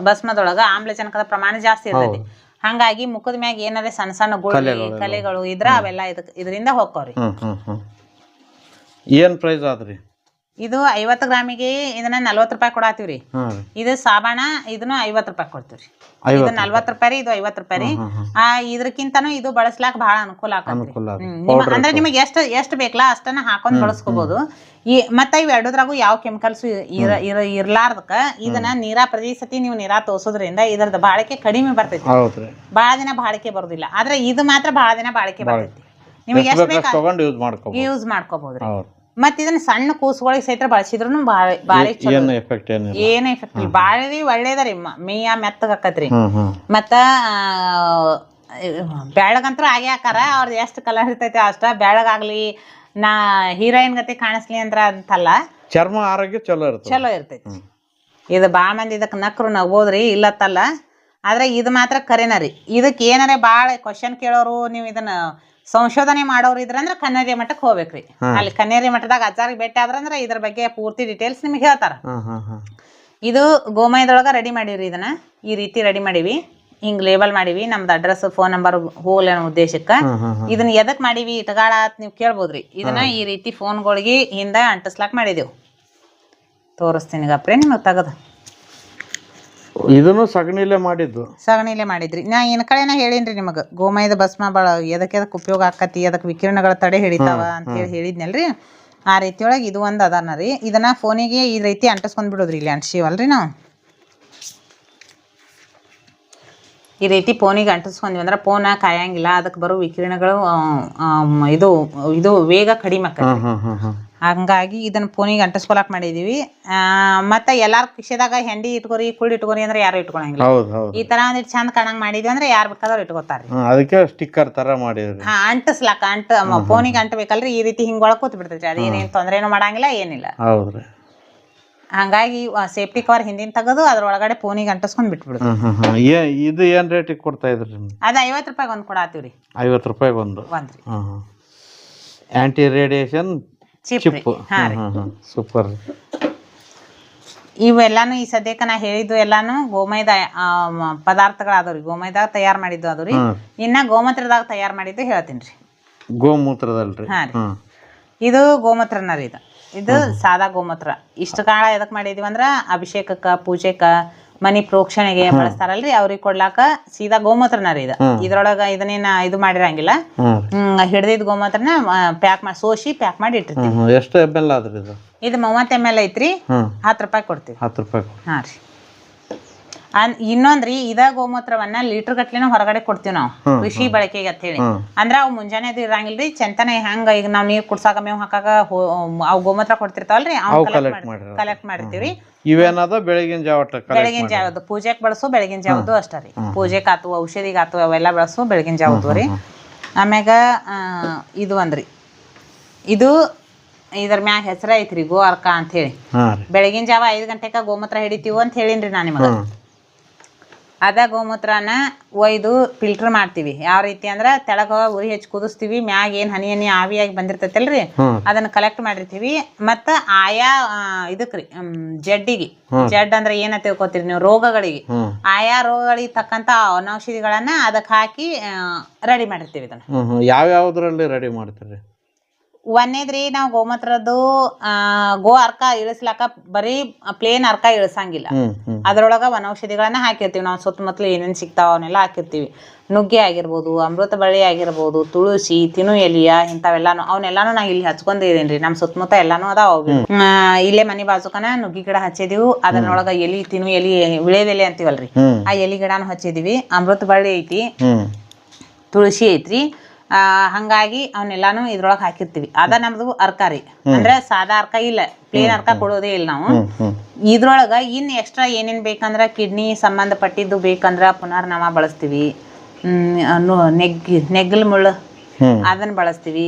ಭಸ್ಮದೊಳಗ ಆಮ್ಲಜನಕದ ಪ್ರಮಾಣ ಜಾಸ್ತಿ ಇರ್ತೈತಿ. ಹಂಗಾಗಿ ಮುಖದ ಮ್ಯಾಗ ಏನಾರ ಸಣ್ಣ ಸಣ್ಣ ಕಲೆಗಳು ಇದ್ರ ಅವೆಲ್ಲ ಇದರಿಂದ ಹೋಗ್ತಾವ್ರಿ. ಏನ್ ಪ್ರೈಸ್ ಆದ್ರಿ? ಇದು 50 ಗ್ರಾಮಿಗೆ ಇದನ್ನ 40 ರೂಪಾಯಿ ಕೊಡಾತೀವ್ರಿ. ಇದು ಸಾಬಾಣ ಇದನ್ನು 50 ರೂಪಾಯಿ ಕೊಡ್ತೀವ್ರಿ. ಇದು 40 ರೂಪಾಯಿ ರೀ, ಇದು 50 ರೂಪಾಯಿ ರೀ. ಇದಕ್ಕಿಂತಾನು ಇದು ಬಳಸ್ಲಾಕ ಬಹಳ ಅನುಕೂಲ ಆಗತ್ರಿ. ಅಂದ್ರೆ ನಿಮಗೆ ಎಷ್ಟು ಬೇಕಲ್ಲ ಅಷ್ಟನ್ನ ಹಾಕೊಂಡ್ ಬಳಸ್ಕೋಬಹುದು. ಮತ್ತ ಇವ್ ಎರಡದ್ರಾಗು ಯಾವ ಕೆಮಿಕಲ್ಸ್ ಇರ್ಲಾರ್ದಕ್ಕ ಇದನ್ನ ಪ್ರತಿ ಸತಿ ನೀವು ನೀರಾ ತೋರ್ಸೋದ್ರಿಂದ ಇದರದ ಬಾಳಿಕೆ ಕಡಿಮೆ ಬರ್ತೈತಿ. ಬಹಳ ದಿನ ಬಾಳಿಕೆ ಬರುದಿಲ್ಲ. ಆದ್ರೆ ಇದು ಮಾತ್ರ ಬಹಳ ದಿನ ಬಾಳಿಕೆ ಬರ್ತೈತಿ. ನಿಮಗೆ ಎಷ್ಟು ಬೇಕು ಯೂಸ್ ಮಾಡ್ಕೋಬಹುದ್ರಿ. ಮತ್ ಇದನ್ನ ಸಣ್ಣ ಕೂಸುಗಳಿಗೆ ಸಹಿತ ಬಳಸಿದ್ರು ಬಾಳಿ ಏನು ಎಫೆಕ್ಟ್ ಇಲ್ಲ. ಬಾಳಿ ಒಳ್ಳೇದರಿ. ಮೇಯ ಮೆತ್ತಗ ಆಕತ್ರಿ. ಮತ್ತ ಬೆಳಗಂತೂ ಆಗೇ ಹಾಕಾರ. ಅವ್ರದ್ದು ಎಷ್ಟು ಕಲರ್ ಇರ್ತೈತಿ ಅಷ್ಟ ಬೆಳಗಾಗ್ಲಿ, ಹೀರೋಯಿನ್ ಗತಿ ಕಾಣಿಸ್ಲಿ ಅಂದ್ರ ಅಂತಲ್ಲ, ಚರ್ಮ ಆರೋಗ್ಯ ಚಲೋ ಇರ್ತೈತಿ. ಇದು ಬಾಳ ಮಂದಿ ಇದಕ್ ನಕ್ರು ನಗ್ಬೋದ್ರಿ, ಇಲ್ಲತ್ತಲ್ಲ. ಆದ್ರೆ ಇದು ಮಾತ್ರ ಕರೆನ ರೀ. ಇದಕ್ ಏನಾರ ಬಾಳ ಕ್ವಶನ್ ಕೇಳೋರು, ನೀವು ಇದನ್ನ ಸಂಶೋಧನೆ ಮಾಡೋರು ಇದ್ರಂದ್ರ ಕನ್ನೇರಿ ಮಠಕ್ಕೆ ಹೋಗ್ಬೇಕ್ರಿ. ಅಲ್ಲಿ ಕನ್ನೇರಿ ಮಠದಾಗ ಅಜ್ಜಾರಿಗೆ ಭೇಟಿ ಆದ್ರಂದ್ರ ಇದ್ರ ಬಗ್ಗೆ ಪೂರ್ತಿ ಡೀಟೇಲ್ಸ್ ನಿಮ್ಗೆ ಹೇಳ್ತಾರ. ಇದು ಗೋಮಯದೊಳಗ ರೆಡಿ ಮಾಡಿವ್ರಿ. ಇದನ್ನ ಈ ರೀತಿ ರೆಡಿ ಮಾಡಿವಿ. ಹಿಂಗ್ ಲೇಬಲ್ ಮಾಡಿವಿ. ನಮ್ದು ಅಡ್ರೆಸ್, ಫೋನ್ ನಂಬರ್ ಹೋಗ್ಲಿ ಅನ್ನೋ ಉದ್ದೇಶಕ್ಕ. ಇದನ್ನ ಎದಕ್ ಮಾಡಿವಿ ಇಟ್ಗಾಳ ಅಂತ ನೀವು ಕೇಳ್ಬೋದ್ರಿ. ಇದನ್ನ ಈ ರೀತಿ ಫೋನ್ಗಳಿಗೆ ಹಿಂದ ಅಂಟಿಸ್ಲಾಕ್ ಮಾಡಿದೆವು. ತೋರಿಸ್ತೀನಿ ಗಪ್ರಿ ನಿಮಗ್ ತಗದ. ಇದನ್ನು ಸಗಣಿಲೆ ಮಾಡಿದ್ದು. ಸಗಣಿಲೆ ಮಾಡಿದ್ರಿ. ನಾ ಇನ್ ಕಡೆನ ಹೇಳೀನ್ರಿ ನಿಮಗ ಗೋಮಯದ ಭಸ್ಮ ಭಾಳ ಎದಕ್ಕೆ ಉಪಯೋಗ ಆಕತಿ, ಅದಕ್ಕೆ ವಿಕಿರಣಗಳ ತಡೆ ಹಿಡಿತಾವ ಅಂತ ಹೇಳಿ ಹೇಳಿದ್ನಲ್ರಿ. ಆ ರೀತಿಯೊಳಗೆ ಇದು ಒಂದು ಅದಾನ ರೀ. ಇದನ್ನ ಫೋನಿಗೆ ಈ ರೀತಿ ಅಂಟಿಸ್ಕೊಂಡ್ ಬಿಡೋದ್ರಿ. ಇಲ್ಲಿ ಅಂಟಿಸಿವಲ್ರಿ ನಾವು ಈ ರೀತಿ ಫೋನಿಗೆ ಅಂಟಿಸ್ಕೊಂಡ್ವಿ ಅಂದ್ರೆ ಫೋನ್ ಕಾಯಂಗಿಲ್ಲ, ಅದಕ್ಕೆ ಬರೋ ವಿಕಿರಣಗಳು ಇದು ವೇಗ ಕಡಿಮೆ ಆಕತಿ. ಹಂಗಾಗಿ ಇದನ್ನ ಫೋನಿಗೆ ಅಂಟಿಸ್ಕೊಳಕ್ ಮಾಡಿದೀವಿ. ಮತ್ತೆ ಎಲ್ಲಾರ ಕಿಶೆದಾಗ ಹೆಂಡಿ ಇಟ್ಕೋರಿ ಕುಳ್ಳಿ ಇಟ್ಕೋರಿ ಅಂದ್ರೆ ಯಾರು ಇಟ್ಕೊಳಂಗಿಲ್ಲ. ಈ ತರ ಒಂದಿಟ್ಟು ಚಂದ ಕಾಣಂಗ್ ಮಾಡಿದ್ವಿ ಅಂದ್ರೆ ಯಾರು ಬೇಕಾದ್ರೂ ಇಟ್ಕೋತಾರ್ರಿ. ಅದಕ್ಕೆ ಸ್ಟಿಕ್ಕರ್ ತರ ಮಾಡಿದ್ರಿ. ಅಂಟಿಸ್ಲಾಕ ಫೋನಿಗೆ ಅಂಟಬೇಕಲ್ರಿ. ಈ ರೀತಿ ಹಿಂಗ್ ಒಳಗ್ ಕೂತ್ ಬಿಡ್ತೈತಿ. ಅದೇನೇನ್ ತೊಂದ್ರೆನೂ ಮಾಡಂಗಿಲ್ಲ, ಏನಿಲ್ಲ. ಹೌದ್ರಿ. ಹಂಗಾಗಿ ಸೇಫ್ಟಿ ಕವರ್ ಹಿಂದಿನ ತೆಗೆದು ಅದ್ರೊಳಗಡೆ ಫೋನಿಗೆ ಅಂಟಿಸ್ಕೊಂಡ್ ಬಿಟ್ಬಿಡುದು. ಇದು ಏನ್ ರೇಟಿಗೆ ಕೊಡ್ತಾ ಇದ್ರಿ? ಅದ 50 ರೂಪಾಯಿಗೆ ಒಂದು ಕೊಡಾತೀವ್ರಿ. 50 ರೂಪಾಯಿಗೆ ಒಂದು ಒಂದ್ರಿ. Anti radiation chip. ಸೂಪರ್. ಇವೆಲ್ಲಾನು ಈ ಸದ್ಯಕ್ಕೆ ನಾ ಹೇಳಿದ್ದು ಎಲ್ಲಾನು ಗೋಮಯದ ಪದಾರ್ಥಗಳಾದವ್ರಿ. ಗೋಮಯದಾಗ ತಯಾರು ಮಾಡಿದ್ದು ಅದ್ರಿ. ಇನ್ನ ಗೋಮೂತ್ರದಾಗ ತಯಾರು ಮಾಡಿದ್ದು ಹೇಳ್ತೀನ್ರಿ. ಗೋಮೂತ್ರದಲ್ರಿ? ಹಾ ರೀ. ಇದು ಗೋಮೂತ್ರನ ರೀ. ಇದು ಸಾದಾ ಗೋಮೂತ್ರ. ಇಷ್ಟು ಕಾಳ ಎದಕ್ ಮಾಡಿದೀವಿ ಅಂದ್ರ ಅಭಿಷೇಕಕ್ಕ, ಪೂಜೆಕ್ಕ, ಮನಿ ಪ್ರೋಕ್ಷಣೆಗೆ ಬಳಸ್ತಾರಲ್ರಿ, ಅವ್ರಿಗೆ ಕೊಡ್ಲಾಕ ಸೀದಾ ಗೋಮೂತ್ರನ ರೀ. ಇದ್ರೊಳಗ ಇದನ್ನೇನ ಇದು ಮಾಡಿರಂಗಿಲ್ಲ. ಹಿಡ್ದಿದ್ ಗೋಮೂತ್ರನ ಪ್ಯಾಕ್ ಮಾಡಿ ಸೋಸಿ ಪ್ಯಾಕ್ ಮಾಡಿ ಇಟ್ಟಿರ್ತೀವಿ. ಎಷ್ಟು ml ಆದ್ರಿ ಇದು? ಇದು 30 ml ಐತ್ರಿ. 10 ರೂಪಾಯಿ ಕೊಡ್ತೀವಿ. 10 ರೂಪಾಯಿ. ಹಾ ರೀ. ಇನ್ನೊಂದ್ರಿ, ಇದ ಗೋಮೂತ್ರವನ್ನ ಲೀಟರ್ ಗಟ್ಲೆನ ಹೊರಗಡೆ ಕೊಡ್ತೀವಿ ನಾವು ಕೃಷಿ ಬಳಕೆಗೆ ಅಂತ ಹೇಳಿ. ಅಂದ್ರ ಅವ್ ಮುಂಜಾನೆ ಇರಂಗಿಲ್ರಿ, ಚಂತನ ಹೆಂಗ ಈಗ ನಾವ್ ನೀರ್ ಕುಡ್ಸಾಕ ಮೇವ್ ಹಾಕಾಕ ಅವ್ ಗೋಮೂತ್ರ ಕೊಡ್ತಿರ್ತಾವಲ್ರಿ, ಅವ್ ಕಲೆಕ್ಟ್ ಮಾಡಿರ್ತೀವಿ. ಇವೇನದ ಬೆಳಗಿನ ಜಾವದ್ದು ಪೂಜೆಕ್ ಬಳಸೋ ಬೆಳಗಿನ ಜಾವದ್ದು ಅಷ್ಟ ರೀ. ಪೂಜೆಕ್ ಆತು, ಔಷಧಿಗೆ ಆತು, ಅವೆಲ್ಲ ಬಳಸೋ ಬೆಳಗಿನ ಜಾವದ್ದು ರೀ. ಆಮ್ಯಾಗ ಇದು ಒಂದ್ರಿ, ಇದು ಇದ್ರ ಮ್ಯಾಗ ಹೆಸರ ಐತ್ರಿ ಗೋ ಅರ್ಕ ಅಂತ ಹೇಳಿ. ಬೆಳಗಿನ ಜಾವ 5 ಗಂಟೆಕ ಗೋಮೂತ್ರ ಹಿಡಿತೀವಿ ಅಂತ ಹೇಳಿನ್ರಿ ನಾ ನಿಮಗ. ಅದ ಗೋಮೂತ್ರನ ಒಯ್ದು ಫಿಲ್ಟರ್ ಮಾಡ್ತೀವಿ. ಯಾವ ರೀತಿ ಅಂದ್ರ ತೆಳಗ ಉರಿ ಹೆಚ್ಚು ಕುದಿಸ್ತೀವಿ, ಮ್ಯಾಗ ಏನ್ ಹನಿ ಆವಿಯಾಗಿ ಬಂದಿರ್ತೈತಲ್ರಿ ಅದನ್ನ ಕಲೆಕ್ಟ್ ಮಾಡಿರ್ತೀವಿ. ಮತ್ತ ಆಯಾ ಇದಕ್ರಿ ಜಡ್ಡಿಗೆ, ಜಡ್ ಅಂದ್ರ ಏನ ತಿಳ್ಕೊತೀರಿ ನೀವು, ರೋಗಗಳಿಗೆ, ಆಯಾ ರೋಗಗಳಿಗೆ ತಕ್ಕಂತ ಔಷಧಿಗಳನ್ನ ಅದಕ್ಕೆ ಹಾಕಿ ರೆಡಿ ಮಾಡಿರ್ತೀವಿ. ಇದನ್ನ ಯಾವ್ಯಾವ್ದ್ರಲ್ಲಿ ರೆಡಿ ಮಾಡ್ತೀರಿ? ಒಂದೇದ್ರಿ, ನಾವು ಗೋಮೂತ್ರದ್ದು ಗೋ ಅರ್ಕ ಇಳಿಸ್ಲಾಕ ಬರೀ ಪ್ಲೇನ್ ಅರ್ಕ ಇಳಿಸಂಗಿಲ್ಲ. ಅದ್ರೊಳಗ ವನೌಷಧಿಗಳನ್ನ ಹಾಕಿರ್ತೀವಿ ನಾವು. ಸುತ್ತಮುತ್ತಲು ಏನೇನ್ ಸಿಗ್ತಾವ ಅವನ್ನೆಲ್ಲ ಹಾಕಿರ್ತೀವಿ. ನುಗ್ಗೆ ಆಗಿರ್ಬೋದು, ಅಮೃತ ಬಳ್ಳಿ ಆಗಿರ್ಬೋದು, ತುಳಸಿ, ತಿನ್ನು ಎಲಿಯ, ಇಂಥವೆಲ್ಲಾನು ಅವನ್ನೆಲ್ಲಾನು ನಾ ಇಲ್ಲಿ ಹಚ್ಕೊಂಡಿರೇನ್ರಿ. ನಮ್ ಸುತ್ತಮುತ್ತ ಎಲ್ಲಾನು ಅದಾವ. ಇಲ್ಲೇ ಮನಿ ಬಾಜುಕನ ನುಗ್ಗಿ ಗಿಡ ಹಚ್ಚಿದೀವಿ. ಅದನ್ನೊಳಗ ಎಲಿ, ತಿನ್ನು ಎಲಿ, ವಿಳೆದೆಲೆ ಅಂತೀವಲ್ರಿ, ಆ ಎಲಿ ಗಿಡನು ಹಚ್ಚಿದೀವಿ. ಅಮೃತ ಬಳ್ಳಿ ಐತಿ, ತುಳಸಿ ಐತ್ರಿ. ಹಂಗಾಗಿ ಅವನ್ನೆಲ್ಲಾನು ಇದ್ರೊಳಗೆ ಹಾಕಿರ್ತೀವಿ. ಅದ ನಮ್ದು ಅರ್ಕಾರಿ. ಅಂದ್ರೆ ಸಾದಾ ಅರ್ಕ ಇಲ್ಲ, ಪ್ಲೇನ್ ಅರ್ಕ ಕೊಡೋದೇ ಇಲ್ಲ ನಾವು. ಇದ್ರೊಳಗ ಇನ್ ಎಕ್ಸ್ಟ್ರಾ ಏನೇನ್ ಬೇಕಂದ್ರ ಕಿಡ್ನಿ ಸಂಬಂಧಪಟ್ಟಿದ್ದು ಬೇಕಂದ್ರ ಪುನರ್ನವ ಬಳಸ್ತೀವಿ. ನೆಗ್ಗಲ್ ಮುಳ್ಳು ಅದನ್ನ ಬಳಸ್ತೀವಿ.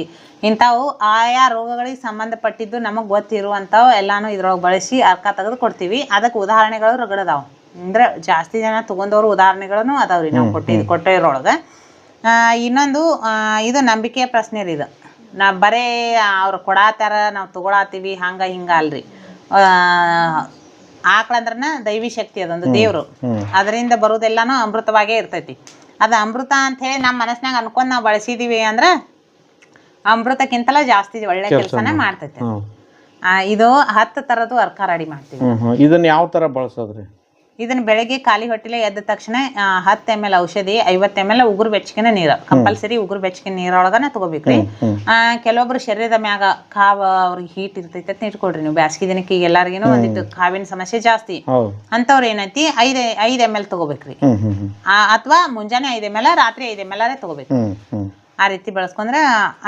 ಇಂಥವು ಆಯಾ ರೋಗಗಳಿಗೆ ಸಂಬಂಧಪಟ್ಟಿದ್ದು ನಮಗ್ ಗೊತ್ತಿರುವಂತಾವ್ ಎಲ್ಲಾನು ಇದ್ರೊಳಗೆ ಬಳಸಿ ಅರ್ಕ ತೆಗೆದು ಕೊಡ್ತೀವಿ. ಅದಕ್ಕೆ ಉದಾಹರಣೆಗಳು ರಗಡದಾವ್. ಅಂದ್ರೆ ಜಾಸ್ತಿ ಜನ ತಗೊಂಡವ್ರು ಉದಾಹರಣೆಗಳನ್ನು ಅದಾವ್ರಿ ನಾವು ಕೊಟ್ಟಿರೋಳಗ. ಇನ್ನೊಂದು, ಇದು ನಂಬಿಕೆಯ ಪ್ರಶ್ನೆ ರೀ. ಇದು ನಾ ಬರೇ ಅವ್ರು ಕೊಡಾತಾರ ನಾವು ತಗೊಳಾತೀವಿ ಹಂಗ ಹಿಂಗ ಅಲ್ರಿ. ಆಕಳಂದ್ರನ ದೈವಿ ಶಕ್ತಿ, ಅದೊಂದು ದೇವ್ರು. ಅದರಿಂದ ಬರುದೆಲ್ಲಾನು ಅಮೃತವಾಗೇ ಇರ್ತೈತಿ. ಅದ ಅಮೃತ ಅಂತ ಹೇಳಿ ನಮ್ಮ ಮನಸ್ನಾಗ ಅನ್ಕೊಂಡ್ ನಾವ್ ಬಳಸಿದೀವಿ ಅಂದ್ರ ಅಮೃತಕ್ಕಿಂತಲ ಜಾಸ್ತಿ ಒಳ್ಳೆ ಕೆಲಸನ ಮಾಡ್ತೈತಿ. ಇದು 10 ತರದ್ದು ಅರ್ಕ ರೆಡಿ ಮಾಡ್ತೀವಿ. ಇದನ್ನ ಯಾವ ತರ ಬಳಸೋದ್ರಿ? ಇದನ್ನ ಬೆಳಗ್ಗೆ ಖಾಲಿ ಹೊಟ್ಟೆಲೆ ಎದ್ದ ತಕ್ಷಣ 10 ml ಔಷಧಿ, 50 ml ಉಗುರು ಬೆಚ್ಚಗಿನ ನೀರು, ಕಂಪಲ್ಸರಿ ಉಗುರು ಬೆಚ್ಚಗಿನ ನೀರೊಳಗನ ತಗೋಬೇಕ್ರಿ. ಕೆಲವೊಬ್ರು ಶರೀರದ ಮ್ಯಾಗ ಕಾವ, ಅವ್ರಿಗೆ ಹೀಟ್ ಇರ್ತೈತೆ ಅಂತ ಇಟ್ಕೊಳ್ರಿ ನೀವು. ಬ್ಯಾಸ್ಗಿ ದಿನಕ್ಕೆ ಈಗ ಎಲ್ಲಾರ್ಗಿನೂ ಒಂದಿಟ್ಟು ಕಾವಿನ ಸಮಸ್ಯೆ ಜಾಸ್ತಿ ಅಂತವ್ರ ಏನೈತಿ 5 ml ತಗೋಬೇಕ್ರಿ. ಅಥವಾ ಮುಂಜಾನೆ 5 ml, ರಾತ್ರಿ 5 ml ತಗೋಬೇಕು. ಆ ರೀತಿ ಬಳಸ್ಕೊಂಡ್ರ